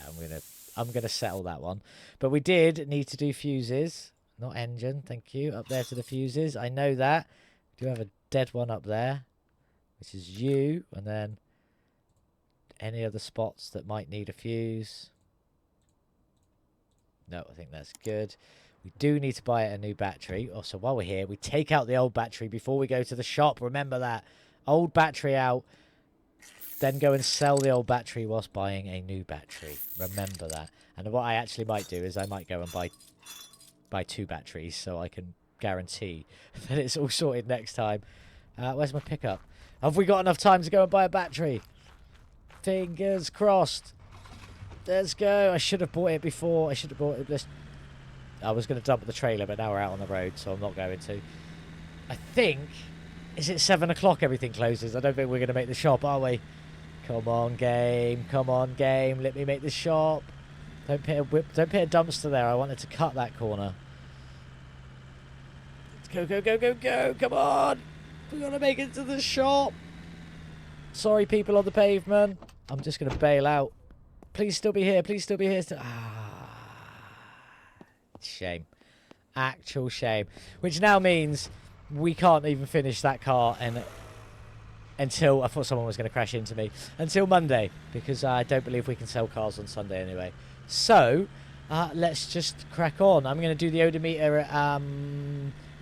I'm gonna settle that one. But we did need to do fuses, not engine. Thank you. Up there to the fuses. I know that. We do have a dead one up there, which is you, and then any other spots that might need a fuse. No, I think that's good. We do need to buy a new battery. Also, while we're here, we take out the old battery before we go to the shop. Remember that. Old battery out. Then go and sell the old battery whilst buying a new battery. Remember that. And what I actually might do is I might go and buy 2 batteries so I can guarantee that it's all sorted next time. Where's my pickup? Have we got enough time to go and buy a battery? Fingers crossed. Let's go. I should have bought it before. I should have bought it this. I was going to dump the trailer, but now we're out on the road, so I'm not going to. I think... Is it 7 o'clock everything closes? I don't think we're going to make the shop, are we? Come on, game. Come on, game. Let me make the shop. Don't put a dumpster there. I wanted to cut that corner. Let's go, go, go, go, go. Come on. We've got to make it to the shop. Sorry, people on the pavement. I'm just going to bail out. Please still be here. Please still be here. Shame. Actual shame. Which now means we can't even finish that car until... I thought someone was going to crash into me. Until Monday. Because I don't believe we can sell cars on Sunday anyway. So, let's just crack on. I'm going to do the odometer.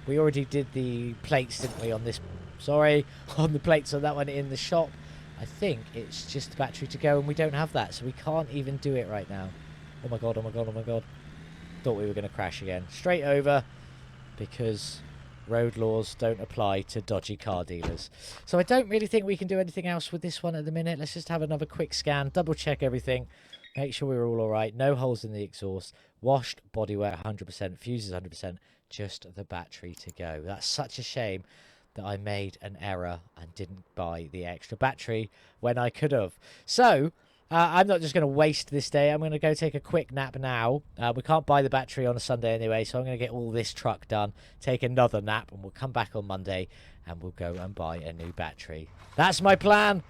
We already did the plates, didn't we, on this... Sorry. On the plates on that one in the shop. I think it's just the battery to go, and we don't have that. So we can't even do it right now. Oh my god, oh my god, oh my god. Thought we were going to crash again. Straight over, because road laws don't apply to dodgy car dealers. So I don't really think we can do anything else with this one at the minute. Let's just have another quick scan, double check everything, make sure we're all alright. No holes in the exhaust, washed, bodywork 100%, fuses 100%, just the battery to go. That's such a shame that I made an error and didn't buy the extra battery when I could have. So... I'm not just going to waste this day. I'm going to go take a quick nap now. We can't buy the battery on a Sunday anyway, so I'm going to get all this truck done, take another nap, and we'll come back on Monday, and we'll go and buy a new battery. That's my plan.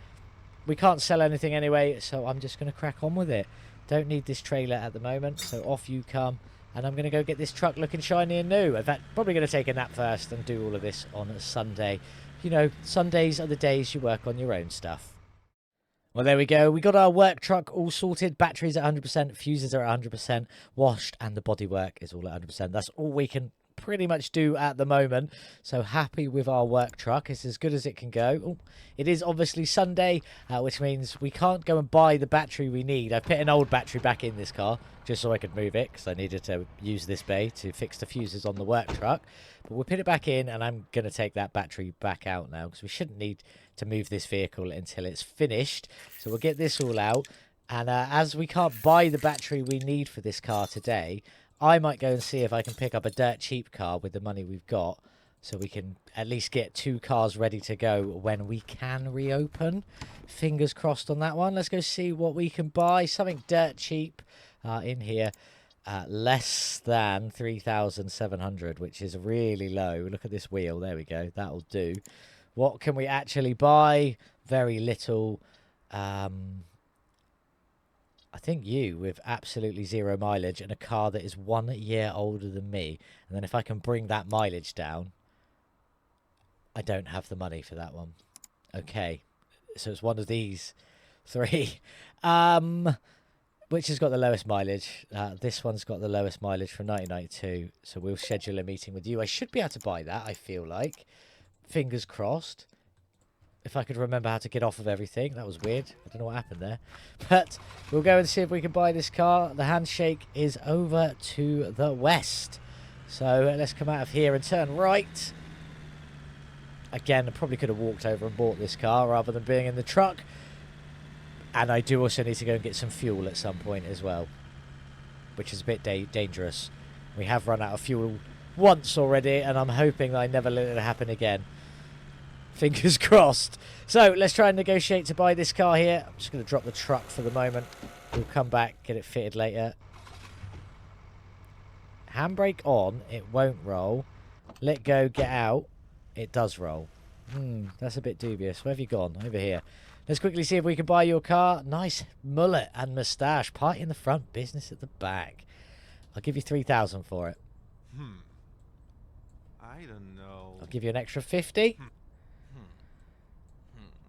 We can't sell anything anyway, so I'm just going to crack on with it. Don't need this trailer at the moment, so off you come. And I'm going to go get this truck looking shiny and new. In fact, probably going to take a nap first and do all of this on a Sunday. You know, Sundays are the days you work on your own stuff. Well, there we go. We got our work truck all sorted. Batteries at 100%, fuses are at 100%, washed, and the bodywork is all at 100%. That's all we can pretty much do at the moment. So happy with our work truck. It's as good as it can go. Oh, it is obviously Sunday, which means we can't go and buy the battery we need. I've put an old battery back in this car just so I could move it because I needed to use this bay to fix the fuses on the work truck. But we'll put it back in, and I'm going to take that battery back out now because we shouldn't need to move this vehicle until it's finished. So we'll get this all out. And as we can't buy the battery we need for this car today, I might go and see if I can pick up a dirt cheap car with the money we've got, so we can at least get 2 cars ready to go when we can reopen. Fingers crossed on that one. Let's go see what we can buy. Something dirt cheap in here. less than 3,700, which is really low. Look at this wheel. There we go. That'll do. What can we actually buy? Very little. I think you with absolutely 0 mileage and a car that is 1 year older than me. And then if I can bring that mileage down, I don't have the money for that one. Okay. So it's one of these 3. Which has got the lowest mileage. This one's got the lowest mileage from 1992. So we'll schedule a meeting with you. I should be able to buy that, I feel like. Fingers crossed. If I could remember how to get off of everything. That was weird. I don't know what happened there. But we'll go and see if we can buy this car. The handshake is over to the west. So let's come out of here and turn right. Again, I probably could have walked over and bought this car rather than being in the truck. And I do also need to go and get some fuel at some point as well, which is a bit dangerous. We have run out of fuel once already, and I'm hoping that I never let it happen again. Fingers crossed. So let's try and negotiate to buy this car here. I'm just going to drop the truck for the moment. We'll come back, get it fitted later. Handbrake on, it won't roll. Let go, get out. It does roll. That's a bit dubious. Where have you gone? Over here. Let's quickly see if we can buy your car. Nice mullet and moustache. Party in the front, business at the back. I'll give you 3,000 for it. I don't know. I'll give you an extra 50.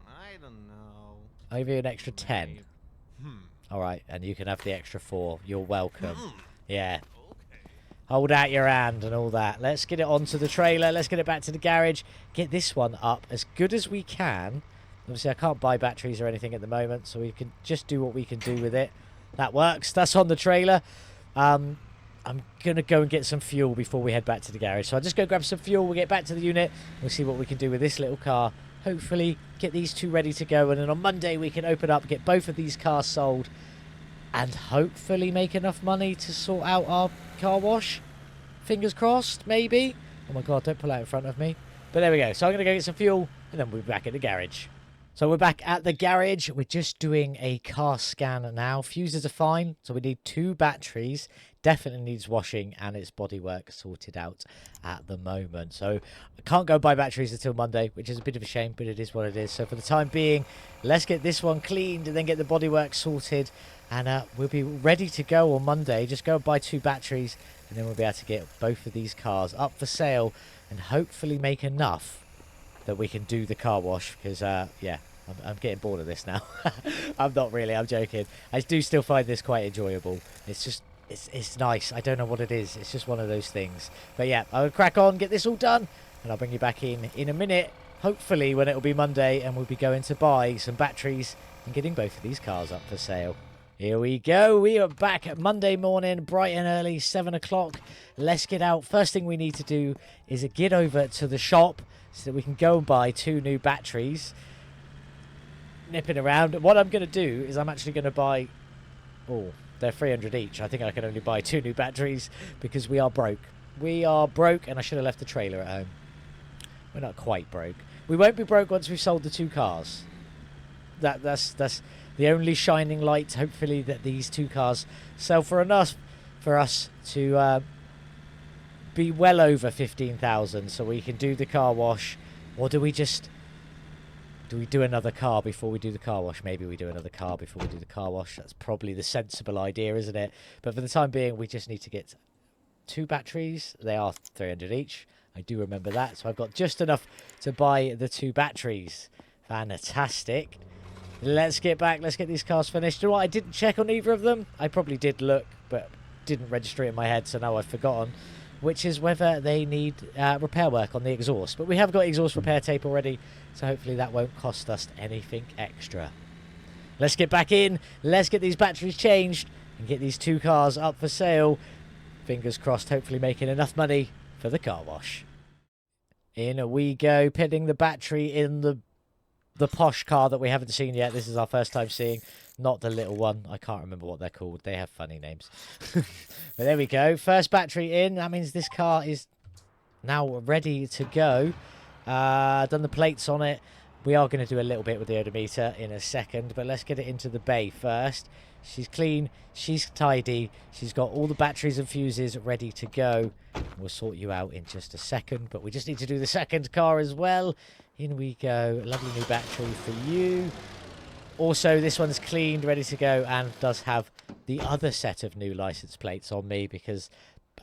I don't know. I'll give you an extra 10. Hmm. All right, and you can have the extra 4. You're welcome. Yeah. Okay. Hold out your hand and all that. Let's get it onto the trailer. Let's get it back to the garage. Get this one up as good as we can. Obviously, I can't buy batteries or anything at the moment, so we can just do what we can do with it. That works. That's on the trailer. I'm going to go and get some fuel before we head back to the garage. So I'll just go grab some fuel. We'll get back to the unit. We'll see what we can do with this little car. Hopefully, get these 2 ready to go. And then on Monday, we can open up, get both of these cars sold, and hopefully make enough money to sort out our car wash. Fingers crossed, maybe. Oh, my God, don't pull out in front of me. But there we go. So I'm going to go get some fuel, and then we'll be back at the garage. So we're back at the garage. We're just doing a car scan now. Fuses are fine, so we need 2 batteries. Definitely needs washing and its bodywork sorted out at the moment. So I can't go buy batteries until Monday, which is a bit of a shame, but it is what it is. So for the time being, let's get this one cleaned and then get the bodywork sorted. And we'll be ready to go on Monday. Just go and buy 2 batteries, and then we'll be able to get both of these cars up for sale and hopefully make enough that we can do the car wash. Because, yeah, I'm getting bored of this now. I'm not really, I'm joking. I do still find this quite enjoyable. It's just, it's nice. I don't know what it is. It's just one of those things. But yeah, I'll crack on, get this all done, and I'll bring you back in a minute. Hopefully when it'll be Monday, and we'll be going to buy some batteries and getting both of these cars up for sale. Here we go. We are back at Monday morning, bright and early, 7 o'clock. Let's get out. First thing we need to do is get over to the shop so that we can go and buy 2 new batteries. Nipping around. What I'm going to do is I'm actually going to buy... Oh, they're 300 each. I think I can only buy 2 new batteries because we are broke. We are broke, and I should have left the trailer at home. We're not quite broke. We won't be broke once we've sold the 2 cars. That's the only shining light, hopefully, that these 2 cars sell for enough for us to be well over 15,000, so we can do the car wash. Or do we just... Do we do another car before we do the car wash? Maybe we do another car before we do the car wash. That's probably the sensible idea, isn't it? But for the time being, we just need to get 2 batteries. They are 300 each. I do remember that. So I've got just enough to buy the 2 batteries. Fantastic. Let's get back. Let's get these cars finished. You know what? I didn't check on either of them. I probably did look, but didn't register it in my head, so now I've forgotten. Which is whether they need repair work on the exhaust. But we have got exhaust repair tape already, so hopefully that won't cost us anything extra. Let's get back in. Let's get these batteries changed and get these 2 cars up for sale. Fingers crossed, hopefully making enough money for the car wash. In we go, pitting the battery in the posh car that we haven't seen yet. This is our first time seeing, not the little one. I can't remember what they're called. They have funny names. But there we go. First battery in. That means this car is now ready to go. Done the plates on it. We are going to do a little bit with the odometer in a second, but let's get it into the bay first. She's clean, she's tidy, she's got all the batteries and fuses ready to go. We'll sort you out in just a second, but we just need to do the second car as well. In we go. A lovely new battery for you. Also, this one's cleaned, ready to go, and does have the other set of new license plates on me, because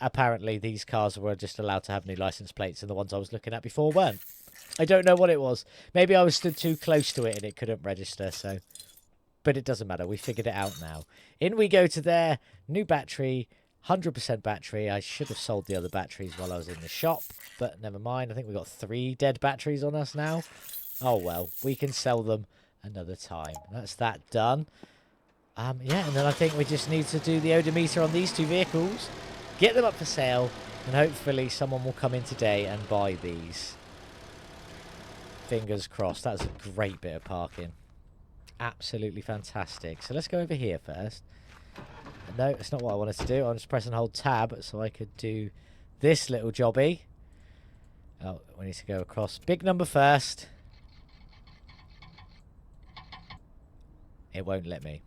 apparently these cars were just allowed to have new license plates and the ones I was looking at before weren't. I don't know what it was. Maybe I was stood too close to it and it couldn't register, so... But it doesn't matter. We figured it out now. In we go to there. New battery. 100% battery. I should have sold the other batteries while I was in the shop, but never mind. I think we've got 3 dead batteries on us now. Oh, well. We can sell them another time. That's that done. Yeah, and then I think we just need to do the odometer on these 2 vehicles. Get them up for sale, and hopefully someone will come in today and buy these. Fingers crossed. That's a great bit of parking. Absolutely fantastic. So let's go over here first. No, it's not what I wanted to do. I'm just pressing hold tab so I could do this little jobby. Oh, we need to go across. Big number first. It won't let me.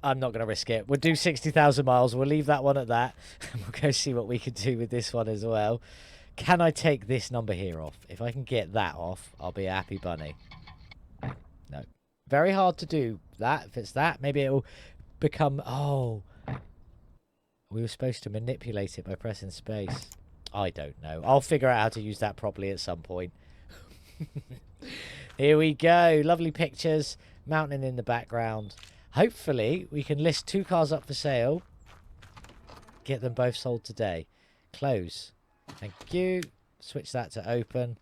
I'm not going to risk it. We'll do 60,000 miles. We'll leave that one at that. We'll go see what we can do with this one as well. Can I take this number here off? If I can get that off, I'll be a happy bunny. No. Very hard to do that. If it's that, maybe it'll become... Oh. We were supposed to manipulate it by pressing space. I don't know. I'll figure out how to use that properly at some point. Here we go. Lovely pictures. Mountain in the background. Hopefully, we can list 2 cars up for sale. Get them both sold today. Close. Thank you. Switch that to open.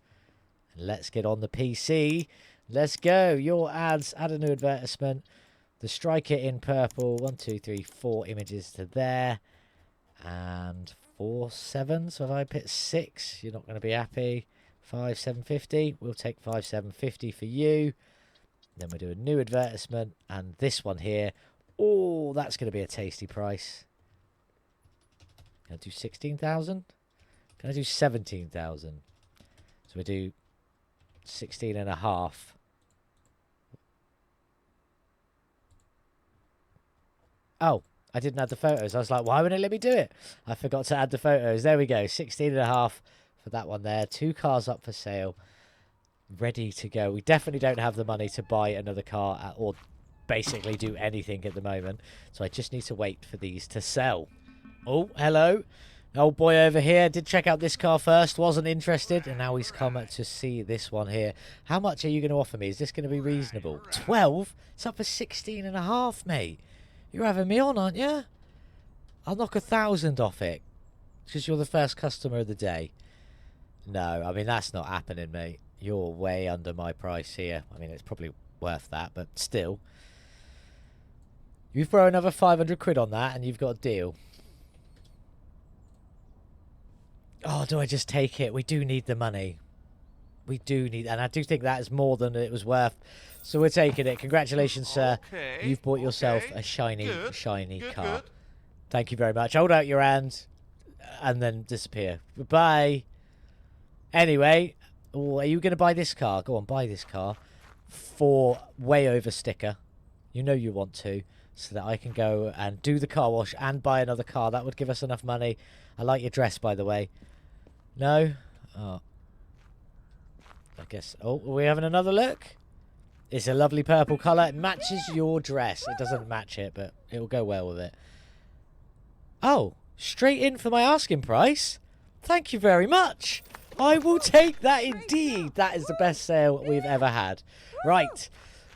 Let's get on the PC. Let's go. Your ads. Add a new advertisement. The striker in purple. 1, 2, 3, 4 images to there. And 4, 7. So if I put 6, you're not going to be happy. 5, 750. We'll take 5, 750 for you. Then we do a new advertisement, and this one here. Oh, that's going to be a tasty price. Can I do 16,000? Can I do 17,000? So we do 16.5. Oh, I didn't add the photos. I was like, why wouldn't it let me do it? I forgot to add the photos. There we go. 16.5 for that one there. 2 cars up for sale. Ready to go. We definitely don't have the money to buy another car or basically do anything at the moment. So I just need to wait for these to sell. Oh, hello. Old boy over here did check out this car first. Wasn't interested. And now he's come to see this one here. How much are you going to offer me? Is this going to be reasonable? 12? It's up for 16.5, mate. You're having me on, aren't you? I'll knock 1,000 off it. Because you're the first customer of the day. No, I mean, that's not happening, mate. You're way under my price here. I mean, it's probably worth that, but still. You throw another 500 quid on that and you've got a deal. Oh, do I just take it? We do need the money. We do need... And I do think that is more than it was worth. So we're taking it. Congratulations, sir. Okay, You've bought yourself a shiny good, car. Good. Thank you very much. Hold out your hand and then disappear. Goodbye. Anyway... Oh, are you going to buy this car? Go on, buy this car for way over sticker. You know you want to, so that I can go and do the car wash and buy another car. That would give us enough money. I like your dress, by the way. No? Oh. I guess... Oh, are we having another look? It's a lovely purple colour. It matches your dress. It doesn't match it, but it'll go well with it. Oh, straight in for my asking price? Thank you very much. I will take that indeed. That is the best sale we've ever had. Right.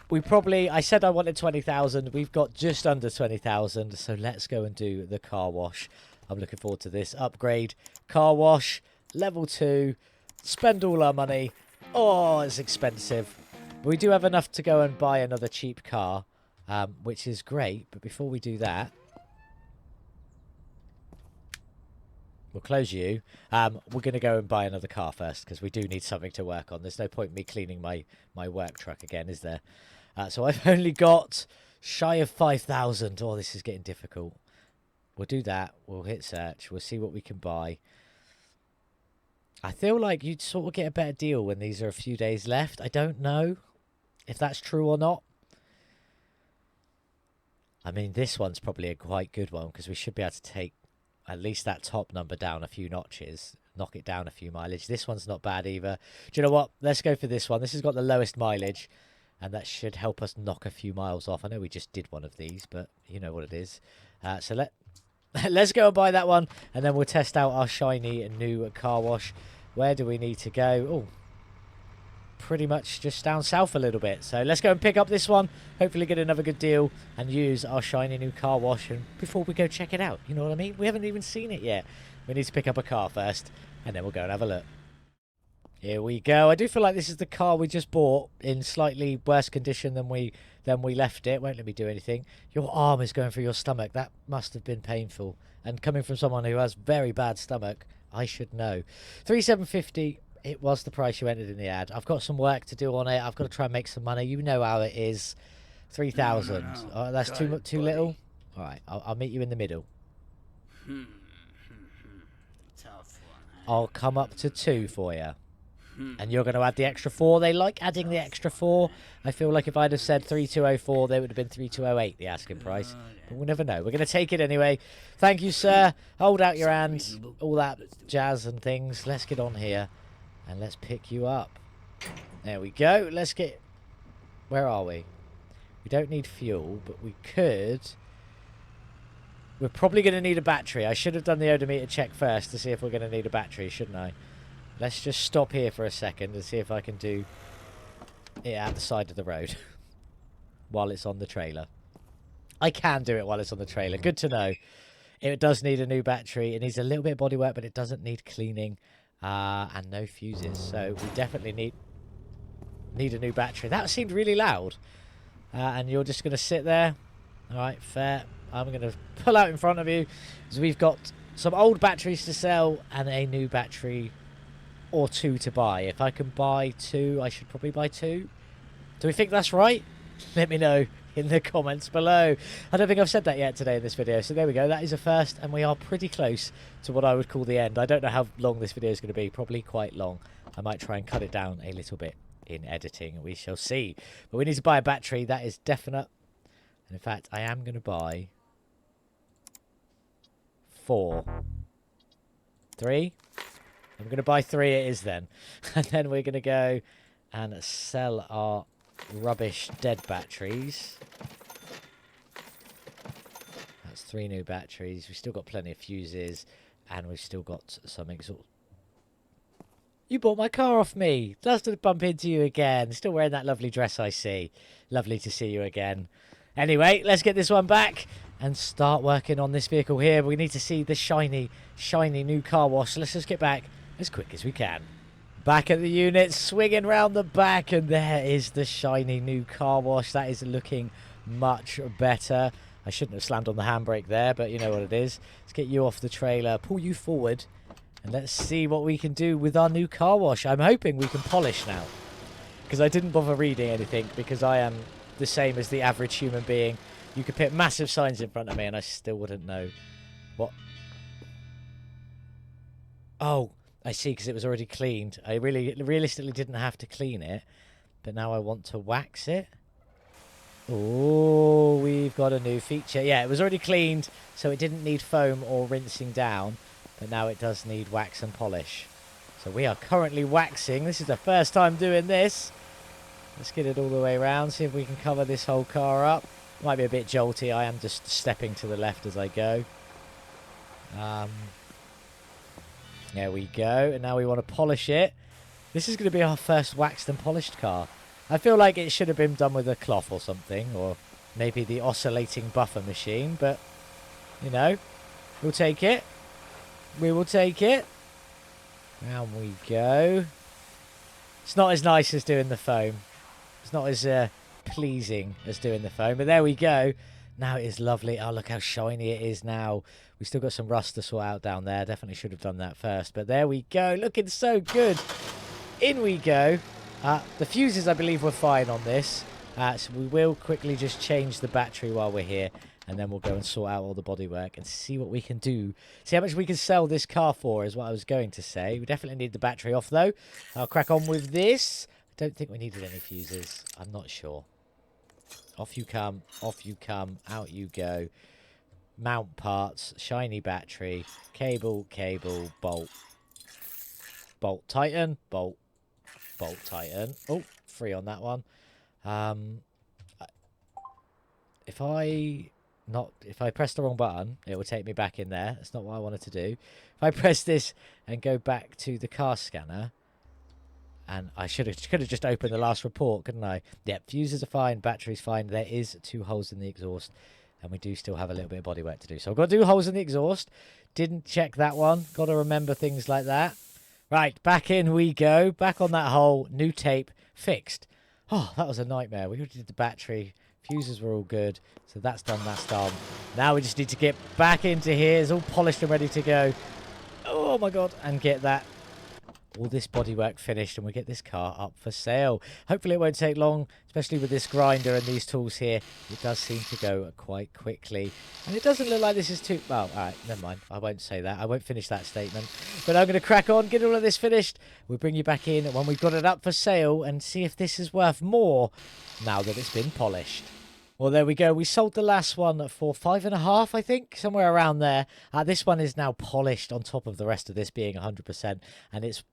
We probably... I said I wanted 20,000. We've got just under 20,000. So let's go and do the car wash. I'm looking forward to this upgrade. Car wash. Level 2. Spend all our money. Oh, it's expensive. But we do have enough to go and buy another cheap car. Which is great. But before we do that... We'll close you. We're going to go and buy another car first because we do need something to work on. There's no point in me cleaning my work truck again, is there? So I've only got Shy of 5,000. Oh, this is getting difficult. We'll do that. We'll hit search. We'll see what we can buy. I feel like you'd sort of get a better deal when these are a few days left. I don't know if that's true or not. I mean, this one's probably a quite good one because we should be able to take at least that top number down a few notches, knock it down a few mileage. This one's not bad either. Do you know what? Let's go for this one. This has got the lowest mileage, and that should help us knock a few miles off. I know we just did one of these, but you know what it is. So let's go and buy that one, and then we'll test out our shiny new car wash. Where do we need to go? Oh, pretty much just down south a little bit. So let's go and pick up this one, hopefully get another good deal, and use our shiny new car wash. And before we go check it out, you know what I mean? We haven't even seen it yet. We need to pick up a car first, and then we'll go and have a look. Here we go. I do feel like this is the car we just bought in slightly worse condition than we left it. Won't let me do anything. Your arm is going through your stomach. That must have been painful. And coming from someone who has very bad stomach, I should know. 3,750. It was the price you entered in the ad. I've got some work to do on it. I've got to try and make some money. You know how it is. 3,000. No. Oh, that's too little. All right, I'll meet you in the middle. Tough one. I'll come up to 2 for you. And you're going to add the extra 4. They like adding the extra 4. I feel like if I'd have said 3,204, they would have been 3,208, the asking price. But we'll never know. We're going to take it anyway. Thank you, sir. Hold out your hand. All that jazz and things. Let's get on here. And let's pick you up. There we go. Let's get... Where are we? We don't need fuel, but we could... We're probably going to need a battery. I should have done the odometer check first to see if we're going to need a battery, shouldn't I? Let's just stop here for a second and see if I can do it at the side of the road while it's on the trailer. I can do it while it's on the trailer. Good to know. It does need a new battery. It needs a little bit of bodywork, but it doesn't need cleaning. And no fuses. So we definitely need a new battery. That seemed really loud. And you're just going to sit there. All right, fair. I'm going to pull out in front of you. So we've got some old batteries to sell and a new battery or 2 to buy. If I can buy 2, I should probably buy 2. Do we think that's right? Let me know in the comments below. I don't think I've said that yet today in this video. So there we go. That is a first, and we are pretty close to what I would call the end. I don't know how long this video is going to be. Probably quite long. I might try and cut it down a little bit in editing. We shall see. But we need to buy a battery. That is definite. And in fact, I am going to buy 4. 3. I'm going to buy 3 it is then. And then we're going to go and sell our rubbish dead batteries. That's 3 new batteries. We've still got plenty of fuses. And we've still got some exhaust. You bought my car off me. Nice to bump into you again. Still wearing that lovely dress I see. Lovely to see you again. Anyway, let's get this one back and start working on this vehicle here. We need to see the shiny new car wash. So let's just get back as quick as we can. Back at the unit, swinging round the back, and there is the shiny new car wash. That is looking much better. I shouldn't have slammed on the handbrake there, but you know what it is. Let's get you off the trailer, pull you forward, and let's see what we can do with our new car wash. I'm hoping we can polish now, because I didn't bother reading anything, because I am the same as the average human being. You could put massive signs in front of me and I still wouldn't know what. Oh, I see, because it was already cleaned. I realistically didn't have to clean it, but now I want to wax it. Oh, we've got a new feature. Yeah, it was already cleaned, so it didn't need foam or rinsing down, but now it does need wax and polish. So we are currently waxing. This is the first time doing this. Let's get it all the way around, see if we can cover this whole car up. Might be a bit jolty. I am just stepping to the left as I go. There we go. And now we want to polish it. This is going to be our first waxed and polished car. I feel like it should have been done with a cloth or something, or maybe the oscillating buffer machine, but, you know, we'll take it. We will take it. Down we go. It's not as nice as doing the foam. It's not as pleasing as doing the foam, but there we go. Now it is lovely. Oh, look how shiny it is now. We still got some rust to sort out down there. Definitely should have done that first, but there we go. Looking so good. In we go. The fuses, I believe, were fine on this. So we will quickly just change the battery while we're here, and then we'll go and sort out all the bodywork and see what we can do. See how much we can sell this car for is what I was going to say. We definitely need the battery off, though. I'll crack on with this. I don't think we needed any fuses. I'm not sure. Off you come, out you go. Mount parts, shiny battery, cable, bolt. Bolt tighten, bolt tighten. Oh, 3 on that one. If I press the wrong button, it will take me back in there. That's not what I wanted to do. If I press this and go back to the car scanner, and I could have just opened the last report, couldn't I? Yep, fuses are fine, battery's fine. There is 2 holes in the exhaust, and we do still have a little bit of bodywork to do. So I've got 2 holes in the exhaust. Didn't check that one. Got to remember things like that. Right, back in we go. Back on that hole. New tape fixed. Oh, that was a nightmare. We already did the battery. Fuses were all good. So that's done, that's done. Now we just need to get back into here. It's all polished and ready to go. Oh, my God. And get all this bodywork finished, and we get this car up for sale. Hopefully it won't take long, especially with this grinder and these tools here. It does seem to go quite quickly, and it doesn't look like this is too... Oh, all right, never mind. I won't say that. I won't finish that statement, but I'm going to crack on, get all of this finished. We'll bring you back in when we've got it up for sale and see if this is worth more now that it's been polished. Well, there we go. We sold the last one for 5.5, I think, somewhere around there. This one is now polished on top of the rest of this being 100%, and it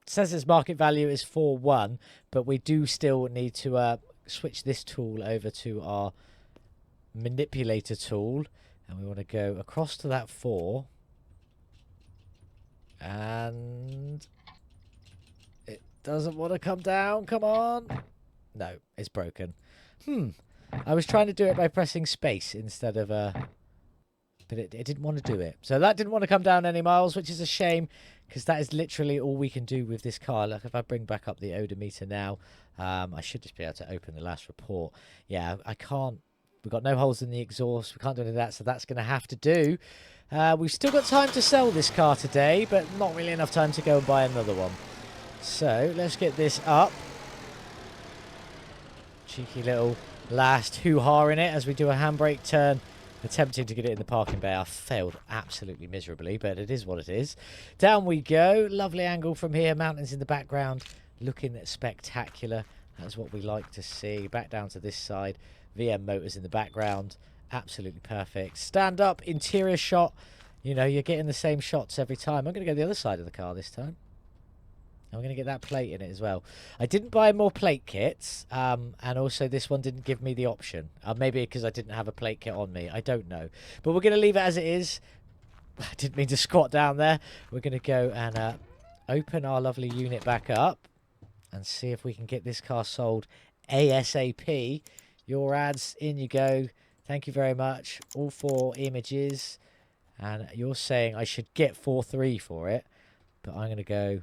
says its market value is 4.1, but we do still need to switch this tool over to our manipulator tool, and we want to go across to that 4, and it doesn't want to come down. Come on. No, it's broken. I was trying to do it by pressing space instead of but it didn't want to do it. So that didn't want to come down any miles, which is a shame, because that is literally all we can do with this car. Look, if I bring back up the odometer now, I should just be able to open the last report. Yeah, I can't. We've got no holes in the exhaust. We can't do any of that, so that's going to have to do. We've still got time to sell this car today, but not really enough time to go and buy another one. So let's get this up. Cheeky little last hoo-ha in it as we do a handbrake turn, attempting to get it in the parking bay. I failed absolutely miserably, but it is what it is. Down we go. Lovely angle from here. Mountains in the background, looking spectacular. That's what we like to see. Back down to this side. VM Motors in the background. Absolutely perfect. Stand up, interior shot. You know, you're getting the same shots every time. I'm going to go the other side of the car this time. I'm going to get that plate in it as well. I didn't buy more plate kits, and also this one didn't give me the option. Maybe because I didn't have a plate kit on me. I don't know. But we're going to leave it as it is. I didn't mean to squat down there. We're going to go and open our lovely unit back up and see if we can get this car sold ASAP. Your ads, in you go. Thank you very much. All 4 images. And you're saying I should get 4.3 for it. But I'm going to go...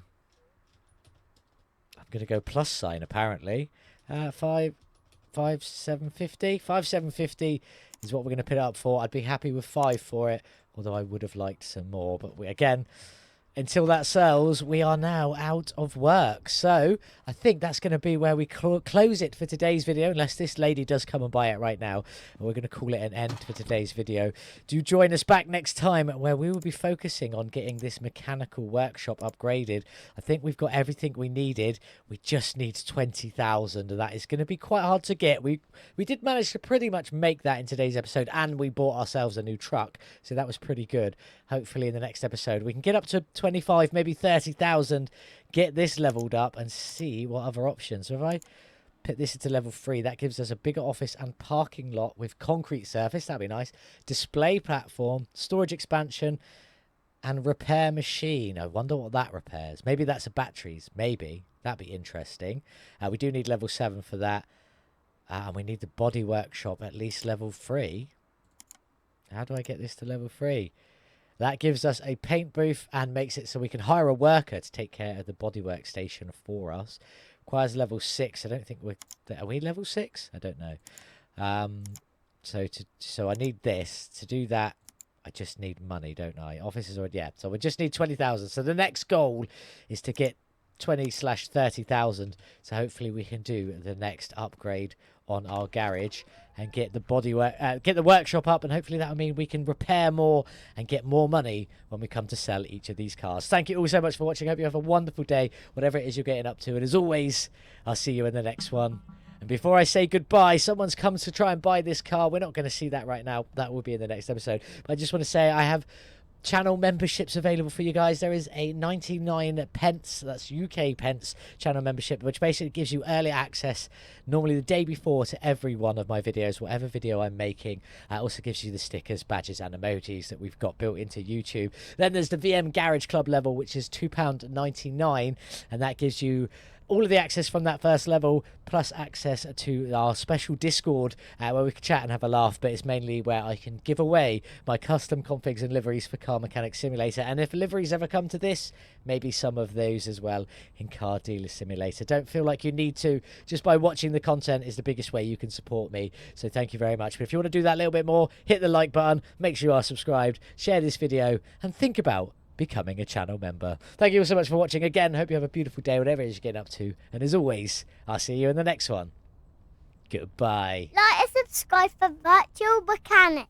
plus sign, apparently. 5,750. 5,750 is what we're going to put it up for. I'd be happy with 5 for it, although I would have liked some more. But again, until that sells, we are now out of work. So I think that's going to be where we close it for today's video, unless this lady does come and buy it right now. And we're going to call it an end for today's video. Do join us back next time, where we will be focusing on getting this mechanical workshop upgraded. I think we've got everything we needed. We just need 20,000, and that is going to be quite hard to get. We did manage to pretty much make that in today's episode, and we bought ourselves a new truck, so that was pretty good. Hopefully in the next episode we can get up to 25, maybe 30,000, get this leveled up and see what other options. So if I put this into level 3, that gives us a bigger office and parking lot with concrete surface. That'd be nice. Display platform, storage expansion, and repair machine. I wonder what that repairs. Maybe that's a batteries. Maybe. That'd be interesting. We do need level 7 for that. And we need the body workshop at least level 3. How do I get this to level 3? That gives us a paint booth and makes it so we can hire a worker to take care of the bodywork station for us. Requires level 6. I don't think we're... Are we level 6? I don't know. So I need this. To do that, I just need money, don't I? Office is already... Yeah, so we just need 20,000. So the next goal is to get 20/30,000. So hopefully we can do the next upgrade on our garage and get the get the workshop up, and hopefully that will mean we can repair more and get more money when we come to sell each of these cars. Thank you all so much for watching. I hope you have a wonderful day, whatever it is you're getting up to. And as always, I'll see you in the next one. And before I say goodbye, someone's come to try and buy this car. We're not going to see that right now. That will be in the next episode. But I just want to say I have channel memberships available for you guys. There is a 99 pence, that's UK pence, channel membership, which basically gives you early access normally the day before to every one of my videos, whatever video I'm making. It also gives you the stickers, badges and emojis that we've got built into YouTube. Then there's the VM Garage Club level, which is £2.99, and that gives you all of the access from that first level, plus access to our special Discord where we can chat and have a laugh, but it's mainly where I can give away my custom configs and liveries for Car Mechanic Simulator. And if liveries ever come to this, maybe some of those as well in Car Dealer Simulator. Don't feel like you need to. Just by watching the content is the biggest way you can support me. So thank you very much. But if you want to do that a little bit more, hit the like button, make sure you are subscribed, share this video, and think about becoming a channel member. Thank you all so much for watching. Again, hope you have a beautiful day, whatever it is you're getting up to. And as always, I'll see you in the next one. Goodbye. Like and subscribe for Virtual Mechanic.